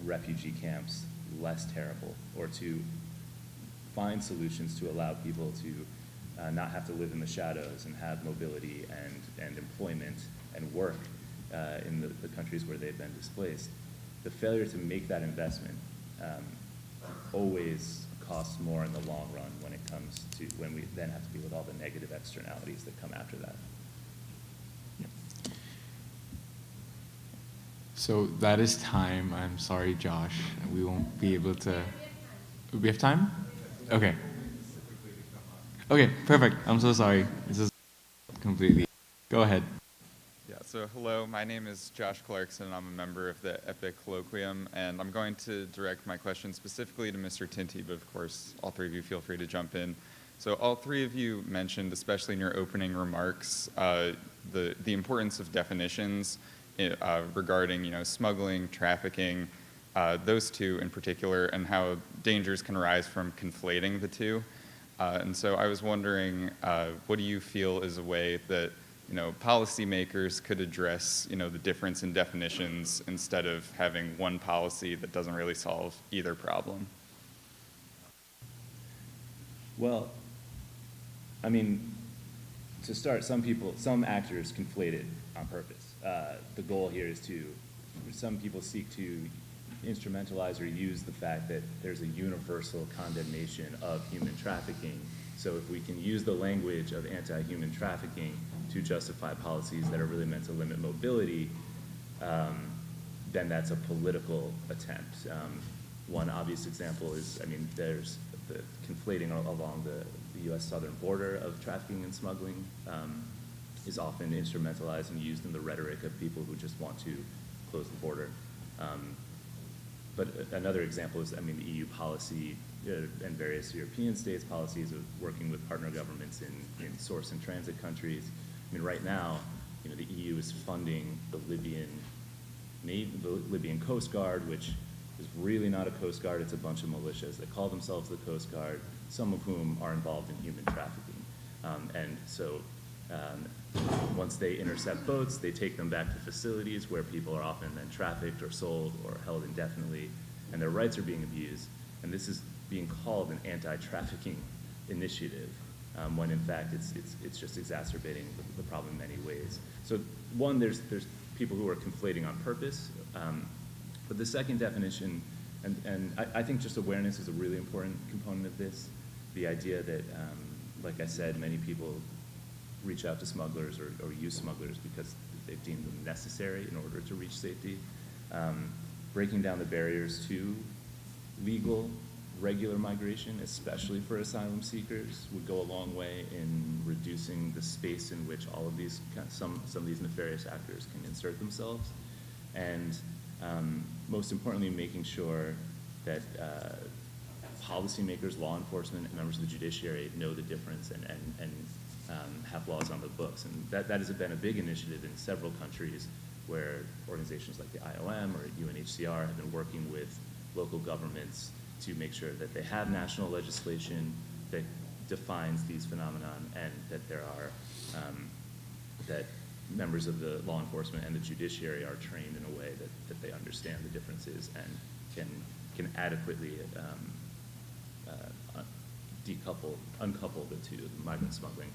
refugee camps less terrible, or to find solutions to allow people to not have to live in the shadows and have mobility and employment and work in the countries where they've been displaced. The failure to make that investment always costs more in the long run when it comes to, when we then have to deal with all the negative externalities that come after that. So that is time. I'm sorry, Josh. We won't be able to. We have time? Okay. Okay, perfect. I'm so sorry. This is completely. Go ahead. Yeah, so hello, my name is Josh Clarkson. I'm a member of the EPIIC colloquium, and I'm going to direct my question specifically to Mr. Tinty, but of course, all three of you feel free to jump in. So all three of you mentioned, especially in your opening remarks, the importance of definitions regarding, smuggling, trafficking, those two in particular, and how dangers can arise from conflating the two. And so I was wondering, what do you feel is a way that policymakers could address, the difference in definitions instead of having one policy that doesn't really solve either problem? Well, I mean, to start, some actors conflate it on purpose. The goal here is some people seek to instrumentalize or use the fact that there's a universal condemnation of human trafficking. So if we can use the language of anti-human trafficking to justify policies that are really meant to limit mobility, then that's a political attempt. One obvious example is, there's the conflating along the U.S. southern border of trafficking and smuggling is often instrumentalized and used in the rhetoric of people who just want to close the border. But another example is, the EU policy and various European states' policies of working with partner governments in source and transit countries. Right now, the EU is funding the Libyan Coast Guard, which is really not a Coast Guard, it's a bunch of militias that call themselves the Coast Guard, some of whom are involved in human trafficking. And so once they intercept boats, they take them back to facilities where people are often then trafficked or sold or held indefinitely, and their rights are being abused. And this is being called an anti-trafficking initiative, when in fact it's just exacerbating the problem in many ways. So one, there's people who are conflating on purpose, but the second definition, and I think just awareness is a really important component of this. The idea that, like I said, many people reach out to smugglers or use smugglers because they've deemed them necessary in order to reach safety. Breaking down the barriers to legal, regular migration, especially for asylum seekers, would go a long way in reducing the space in which all of these, some of these nefarious actors can insert themselves. And most importantly, making sure that policymakers, law enforcement, and members of the judiciary know the difference and have laws on the books. And that has been a big initiative in several countries where organizations like the IOM or UNHCR have been working with local governments to make sure that they have national legislation that defines these phenomenon, and that there are, that members of the law enforcement and the judiciary are trained in a way that they understand the differences and can adequately uncouple the two, the migrant smuggling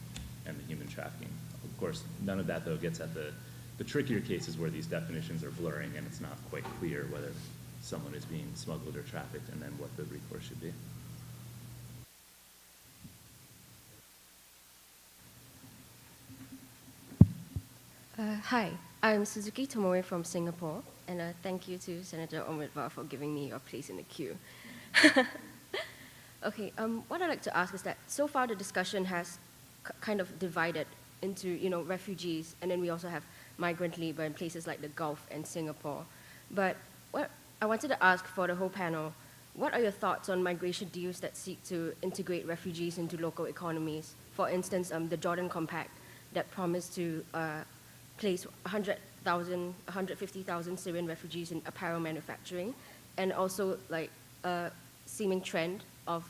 and the human trafficking. Of course, none of that, though, gets at the trickier cases where these definitions are blurring and it's not quite clear whether someone is being smuggled or trafficked, and then what the recourse should be. Hi, I'm Suzuki Tomoe from Singapore, and thank you to Senator Omidvar for giving me your place in the queue. Okay, what I'd like to ask is that so far the discussion has kind of divided into, refugees, and then we also have migrant labor in places like the Gulf and Singapore. But what I wanted to ask for the whole panel, what are your thoughts on migration deals that seek to integrate refugees into local economies? For instance, the Jordan Compact that promised to place 100,000, 150,000 Syrian refugees in apparel manufacturing, and also like a seeming trend of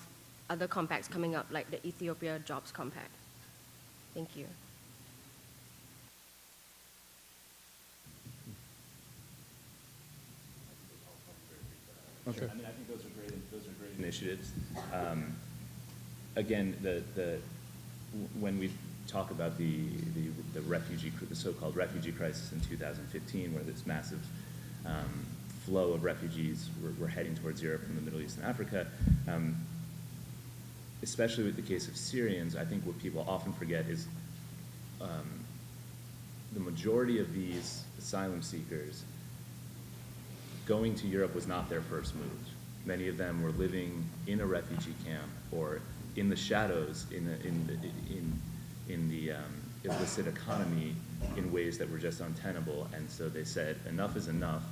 other compacts coming up, like the Ethiopia Jobs Compact. Thank you. Okay. Sure. I mean, I think those are great initiatives. Again, when we talk about the so-called refugee crisis in 2015, where this massive flow of refugees were heading towards Europe from the Middle East and Africa, especially with the case of Syrians, I think what people often forget is the majority of these asylum seekers going to Europe was not their first move. Many of them were living in a refugee camp or in the shadows in the illicit economy in ways that were just untenable. And so they said, enough is enough.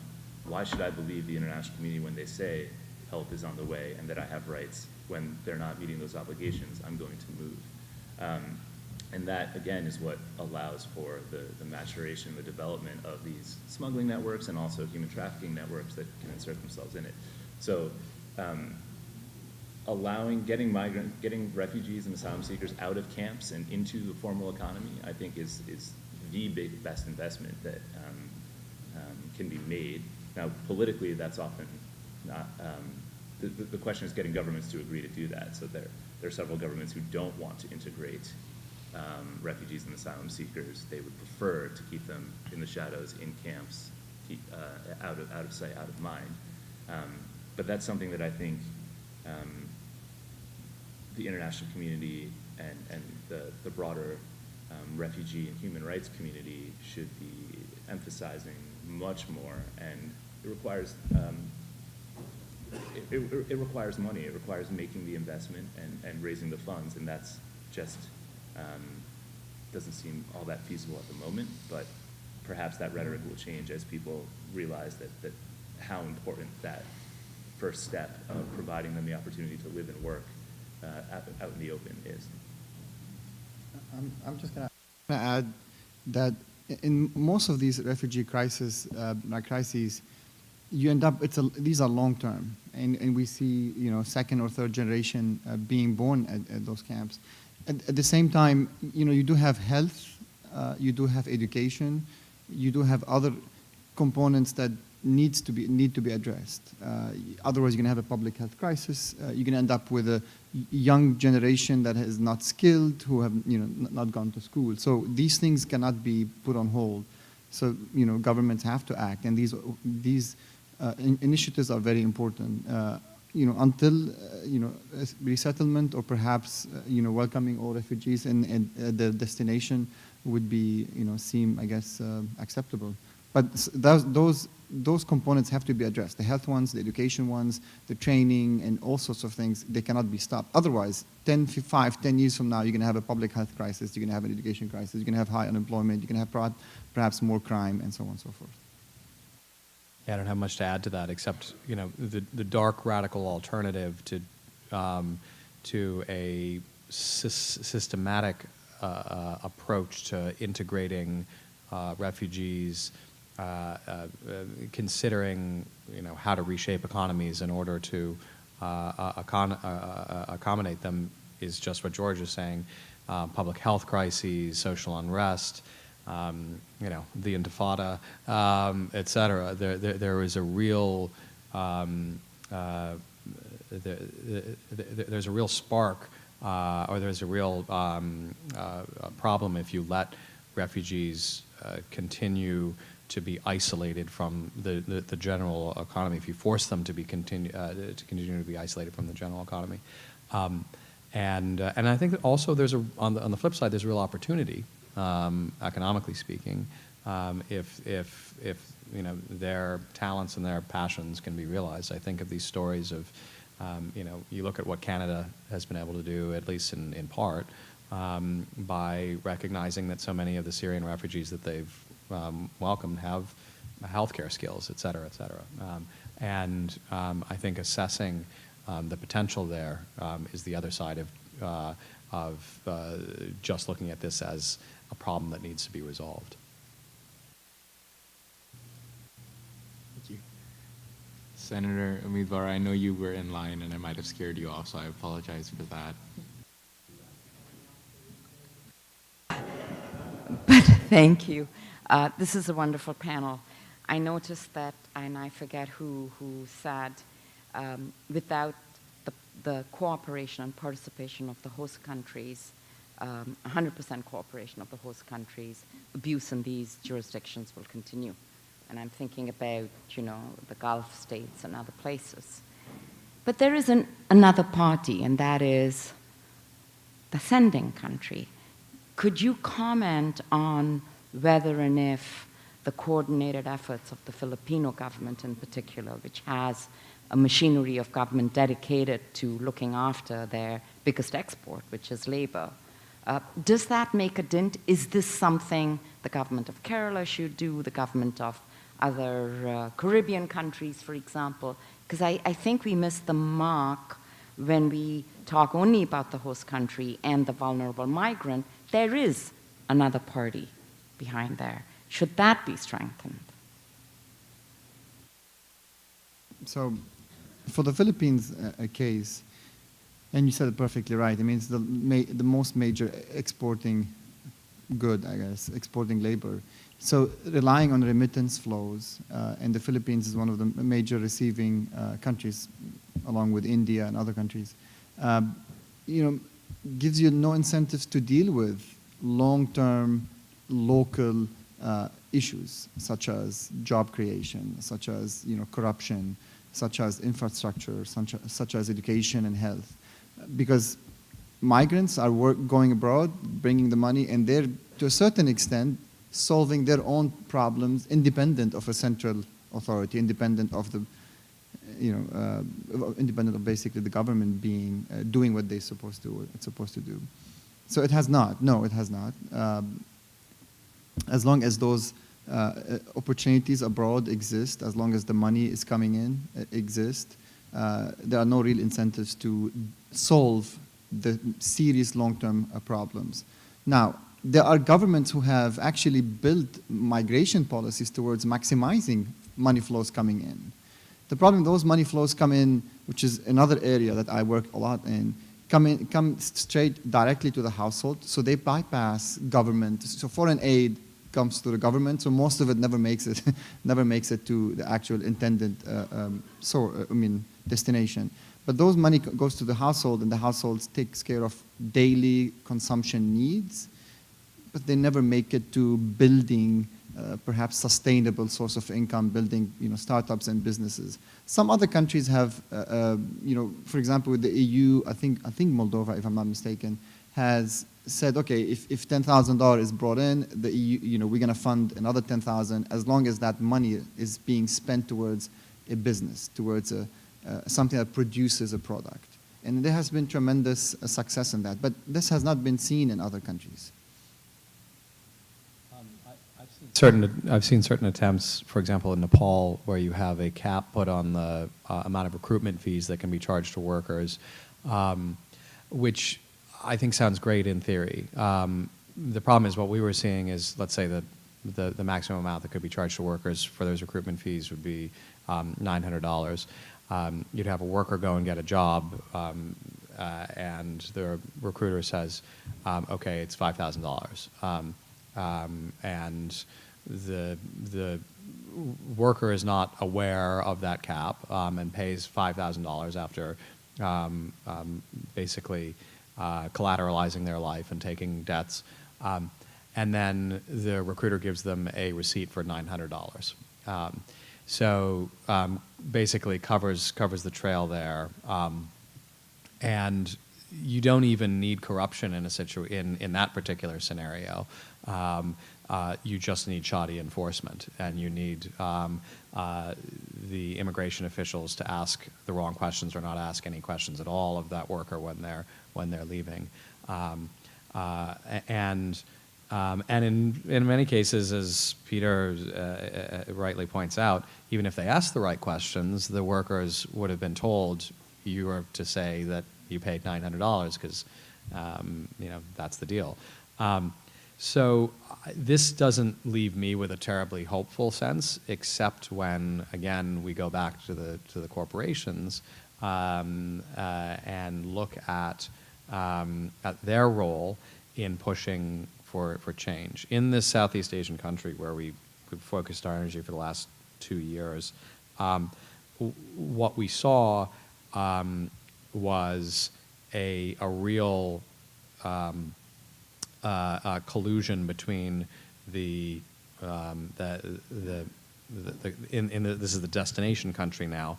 Why should I believe the international community when they say help is on the way and that I have rights when they're not meeting those obligations? I'm going to move. And that, again, is what allows for the maturation, the development of these smuggling networks and also human trafficking networks that can insert themselves in it. So getting refugees and asylum seekers out of camps and into the formal economy, I think is the best investment that can be made. Now, politically, that's often not, the question is getting governments to agree to do that. So there are several governments who don't want to integrate refugees and asylum seekers. They would prefer to keep them in the shadows, in camps, out of sight, out of mind. But that's something that I think the international community and the broader refugee and human rights community should be emphasizing much more. And it requires it requires money. It requires making the investment and raising the funds, and that's just doesn't seem all that feasible at the moment. But perhaps that rhetoric will change as people realize that how important that first step of providing them the opportunity to live and work out in the open is. I'm just going to add that in most of these refugee crises, you end up, these are long term, and we see second or third generation being born at those camps. At the same time, you do have health, you do have education, you do have other components that need to be addressed. Otherwise, you're going to have a public health crisis. You're going to end up with a young generation that is not skilled, who have not gone to school. So these things cannot be put on hold. So governments have to act, and these initiatives are very important. Until resettlement or perhaps welcoming all refugees in their destination would be seem, I guess, acceptable. But those components have to be addressed. The health ones, the education ones, the training, and all sorts of things, they cannot be stopped. Otherwise, 10 years from now, you're going to have a public health crisis, you're going to have an education crisis, you're going to have high unemployment, you're going to have perhaps more crime, and so on and so forth. Yeah, I don't have much to add to that, except the dark radical alternative to a systematic approach to integrating refugees, considering how to reshape economies in order to accommodate them, is just what George is saying. Public health crises, social unrest, the Intifada, et cetera. There is a real there's a real spark, or there's a real problem if you let refugees continue to be isolated from the general economy. If you force them to continue to be isolated from the general economy, and I think that also there's on the flip side, there's a real opportunity. Economically speaking, if their talents and their passions can be realized. I think of these stories of, you look at what Canada has been able to do, at least in part, by recognizing that so many of the Syrian refugees that they've welcomed have healthcare skills, et cetera, et cetera. And I think assessing the potential there is the other side of just looking at this as a problem that needs to be resolved. Thank you. Senator Umidvar, I know you were in line and I might have scared you off, so I apologize for that. But thank you. This is a wonderful panel. I noticed that, and I forget who said, without the cooperation and participation of the host countries, 100% cooperation of the host countries, abuse in these jurisdictions will continue. And I'm thinking about, the Gulf states and other places. But there is another party, and that is the sending country. Could you comment on whether and if the coordinated efforts of the Filipino government in particular, which has a machinery of government dedicated to looking after their biggest export, which is labor, does that make a dent? Is this something the government of Kerala should do, the government of other Caribbean countries, for example? Because I think we miss the mark when we talk only about the host country and the vulnerable migrant. There is another party behind there. Should that be strengthened? So, for the Philippines case, and you said it perfectly right, I mean, it's the most major exporting good, I guess, exporting labor. So relying on remittance flows, and the Philippines is one of the major receiving countries, along with India and other countries, gives you no incentives to deal with long-term local issues, such as job creation, such as corruption, such as infrastructure, such as education and health. Because migrants are going abroad, bringing the money, and they're, to a certain extent, solving their own problems independent of a central authority, independent of the, independent of basically the government doing what it's supposed to do. So it has not. No, it has not. As long as those opportunities abroad exist, as long as the money is coming in, exist, there are no real incentives to solve the serious long-term problems. Now, there are governments who have actually built migration policies towards maximizing money flows coming in. The problem, those money flows come in, which is another area that I work a lot in, come straight directly to the household, so they bypass government. So foreign aid comes to the government, so most of it never makes it, to the actual intended destination. But those money goes to the household, and the household takes care of daily consumption needs, but they never make it to building perhaps sustainable source of income, building startups and businesses. Some other countries have, for example, with the EU, I think Moldova, if I'm not mistaken, has said, okay, if $10,000 is brought in, the EU, we're going to fund another 10,000 as long as that money is being spent towards a business, towards something that produces a product. And there has been tremendous success in that, but this has not been seen in other countries. I've seen certain attempts, for example, in Nepal, where you have a cap put on the amount of recruitment fees that can be charged to workers, which I think sounds great in theory. The problem is what we were seeing is, let's say the maximum amount that could be charged to workers for those recruitment fees would be $900. You'd have a worker go and get a job, and the recruiter says, okay, it's $5,000. And the worker is not aware of that cap and pays $5,000 after basically collateralizing their life and taking debts. And then the recruiter gives them a receipt for $900. So basically covers the trail there. And you don't even need corruption in that particular scenario. You just need shoddy enforcement, and you need the immigration officials to ask the wrong questions or not ask any questions at all of that worker when they're leaving. And in many cases, as Peter rightly points out, even if they ask the right questions, the workers would have been told, you are to say that you paid $900 because that's the deal. So this doesn't leave me with a terribly hopeful sense, except when, again, we go back to the corporations and look at their role in pushing for change. In this Southeast Asian country where we've focused our energy for the last 2 years, what we saw was a real collusion between this is the destination country now,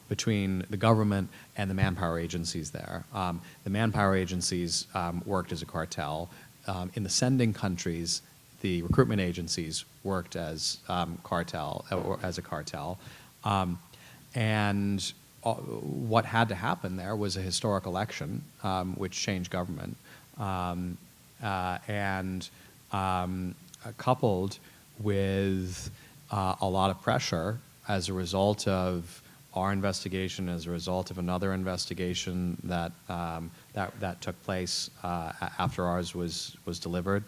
between the government and the manpower agencies there. The manpower agencies worked as a cartel. In the sending countries, the recruitment agencies worked as cartel, or as a cartel. And what had to happen there was a historic election, which changed government, coupled with a lot of pressure as a result of our investigation, as a result of another investigation that that took place after ours was delivered,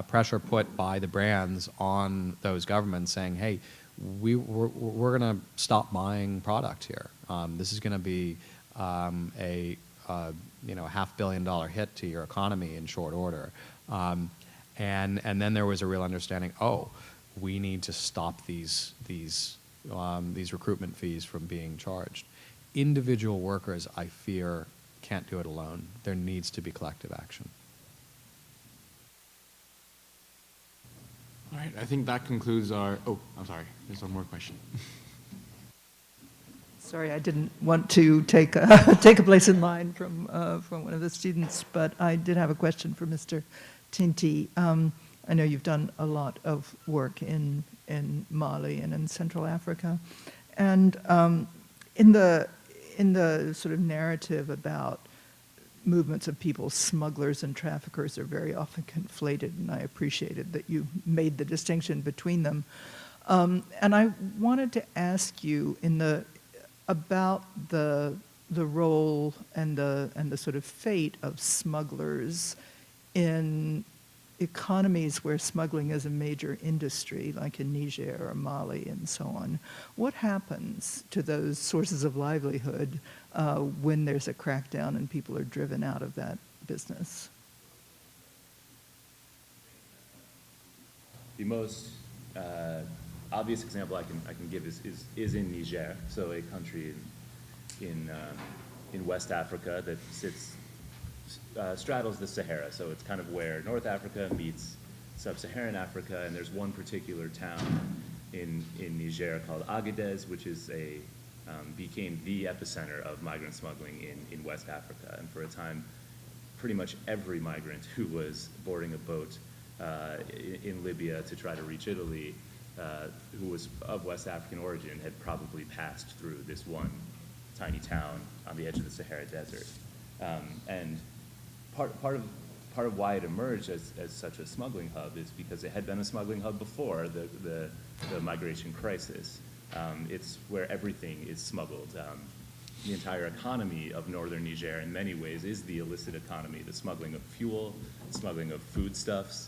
pressure put by the brands on those governments saying, hey, we're going to stop buying product here. This is going to be a $500 million hit to your economy in short order. And then there was a real understanding, oh, we need to stop these recruitment fees from being charged. Individual workers, I fear, can't do it alone. There needs to be collective action. All right, I think that concludes our, oh, I'm sorry, there's one more question. Sorry, I didn't want to take a place in line from one of the students, but I did have a question for Mr. Tinti. I know you've done a lot of work in Mali and in Central Africa, and in the sort of narrative about movements of people, smugglers and traffickers are very often conflated, and I appreciated that you made the distinction between them. And I wanted to ask you about the role and the sort of fate of smugglers in economies where smuggling is a major industry, like in Niger or Mali and so on. What happens to those sources of livelihood when there's a crackdown and people are driven out of that business? The most obvious example I can give is in Niger, so a country in West Africa that straddles the Sahara. So it's kind of where North Africa meets Sub-Saharan Africa, and there's one particular town in Niger called Agadez, which is became the epicenter of migrant smuggling in West Africa. And for a time, pretty much every migrant who was boarding a boat in Libya to try to reach Italy, who was of West African origin, had probably passed through this one tiny town on the edge of the Sahara Desert. And part of why it emerged as such a smuggling hub is because it had been a smuggling hub before the migration crisis. It's where everything is smuggled. The entire economy of northern Niger in many ways is the illicit economy, the smuggling of fuel, smuggling of foodstuffs.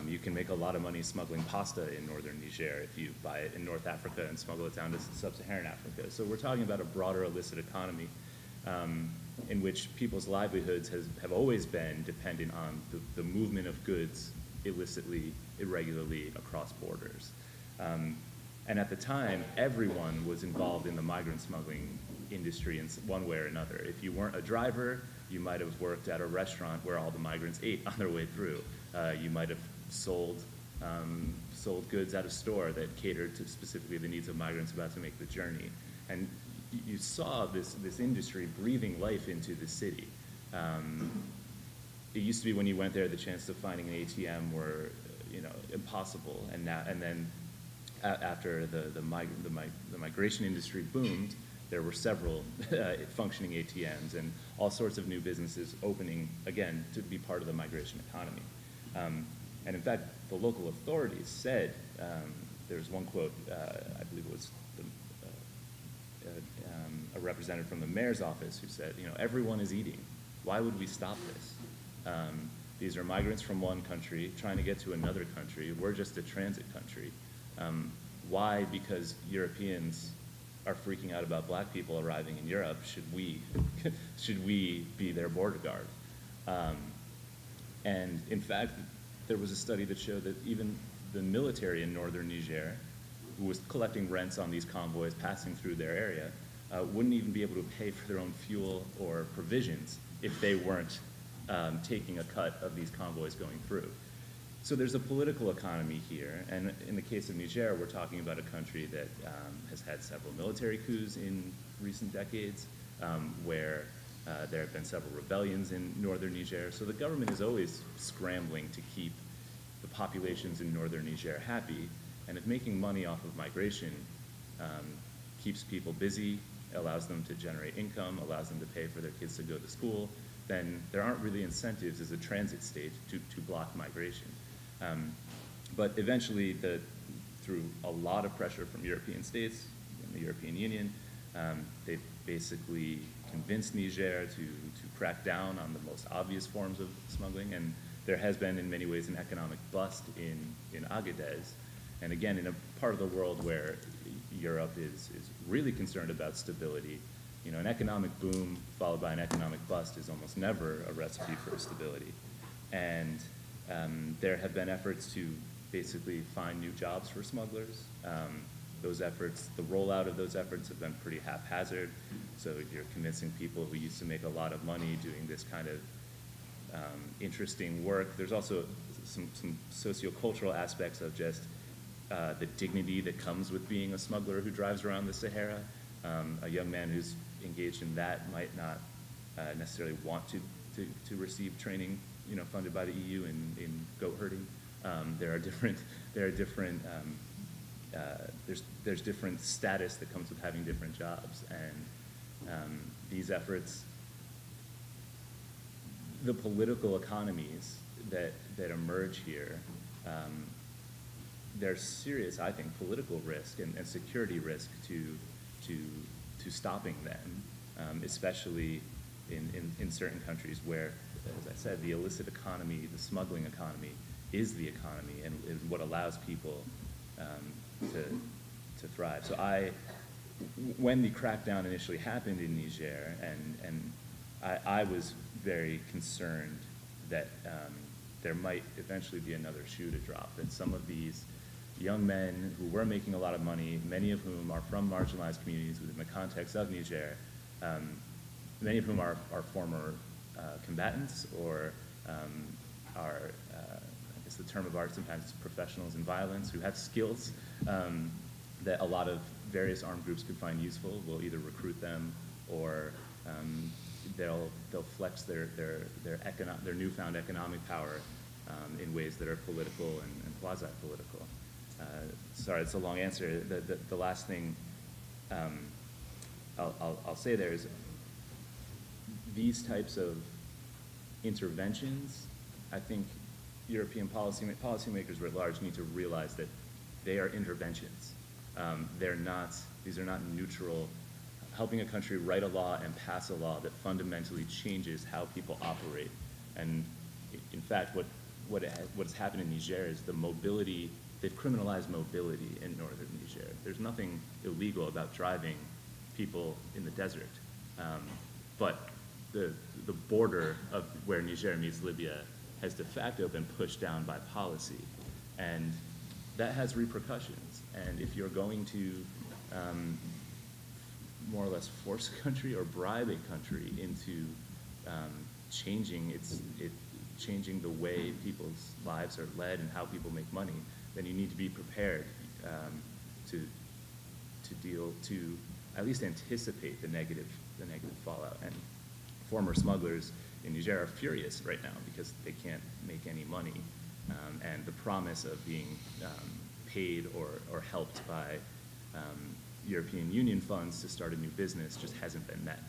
You can make a lot of money smuggling pasta in northern Niger if you buy it in North Africa and smuggle it down to sub-Saharan Africa. So we're talking about a broader illicit economy in which people's livelihoods have always been dependent on the movement of goods illicitly, irregularly across borders. And at the time, everyone was involved in the migrant smuggling industry in one way or another. If you weren't a driver, you might have worked at a restaurant where all the migrants ate on their way through. You might have sold goods at a store that catered to specifically the needs of migrants about to make the journey. And you saw this industry breathing life into the city. It used to be when you went there, the chance of finding an ATM were, impossible. And then after the migration industry boomed, there were several functioning ATMs and all sorts of new businesses opening, again, to be part of the migration economy. And in fact, the local authorities said, there's one quote, I believe it was a representative from the mayor's office who said, everyone is eating. Why would we stop this? These are migrants from one country trying to get to another country. We're just a transit country. Why? Because Europeans are freaking out about black people arriving in Europe. Should we be their border guard? And in fact, there was a study that showed that even the military in northern Niger, who was collecting rents on these convoys passing through their area, wouldn't even be able to pay for their own fuel or provisions if they weren't taking a cut of these convoys going through. So there's a political economy here, and in the case of Niger, we're talking about a country that has had several military coups in recent decades, where there have been several rebellions in northern Niger. So the government is always scrambling to keep the populations in northern Niger happy, and if making money off of migration keeps people busy, allows them to generate income, allows them to pay for their kids to go to school, then there aren't really incentives as a transit state to block migration. But eventually, through a lot of pressure from European states and the European Union, they basically convinced Niger to crack down on the most obvious forms of smuggling, and there has been in many ways an economic bust in Agadez. And again, in a part of the world where Europe is really concerned about stability, you know, an economic boom followed by an economic bust is almost never a recipe for stability. And there have been efforts to basically find new jobs for smugglers. Those efforts, the rollout of those efforts have been pretty haphazard. So you're convincing people who used to make a lot of money doing this kind of interesting work. There's also some sociocultural aspects of just the dignity that comes with being a smuggler who drives around the Sahara. A young man who's engaged in that might not necessarily want to receive training, you know, funded by the EU in goat herding. There's different status that comes with having different jobs, and these efforts, the political economies that emerge here, there's serious, I think, political risk and security risk to stopping them, especially in certain countries where, as I said, the illicit economy, the smuggling economy, is the economy and what allows people to thrive. So when the crackdown initially happened in Niger, and I was very concerned that there might eventually be another shoe to drop, that some of these young men who were making a lot of money, many of whom are from marginalized communities within the context of Niger, many of whom are former combatants or are, I guess the term of art sometimes is professionals in violence, who have skills that a lot of various armed groups could find useful. Will either recruit them or they'll flex their newfound economic power in ways that are political and quasi-political. Sorry, it's a long answer. The last thing I'll say there is these types of interventions, I think European policymakers writ large need to realize that they are interventions. These are not neutral, helping a country write a law and pass a law that fundamentally changes how people operate. And in fact, what has happened in Niger is the mobility, they've criminalized mobility in northern Niger. There's nothing illegal about driving people in the desert. But the border of where Niger meets Libya has de facto been pushed down by policy. And that has repercussions. And if you're going to more or less force a country or bribe a country into changing the way people's lives are led and how people make money, then you need to be prepared to at least anticipate the negative fallout. And former smugglers in Niger are furious right now because they can't make any money, and the promise of being paid or helped by European Union funds to start a new business just hasn't been met.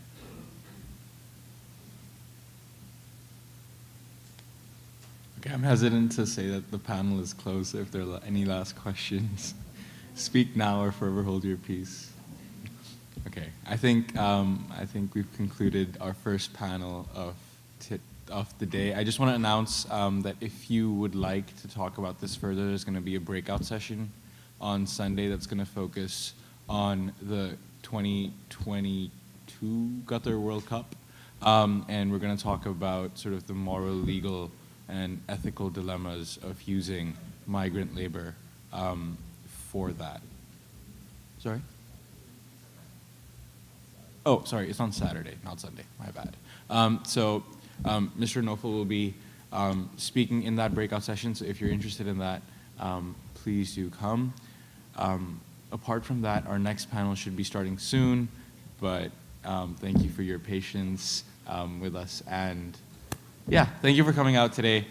Okay, I'm hesitant to say that the panel is closed. If there are any last questions, speak now or forever hold your peace. Okay, I think we've concluded our first panel of the day. I just want to announce that if you would like to talk about this further, there's going to be a breakout session on Sunday that's going to focus on the 2022 Qatar World Cup, and we're going to talk about sort of the moral, legal, and ethical dilemmas of using migrant labor for that. Sorry? Oh, sorry, it's on Saturday, not Sunday, my bad. Mr. Nofel will be speaking in that breakout session, so if you're interested in that, please do come. Apart from that, our next panel should be starting soon, but thank you for your patience with us, and yeah, thank you for coming out today.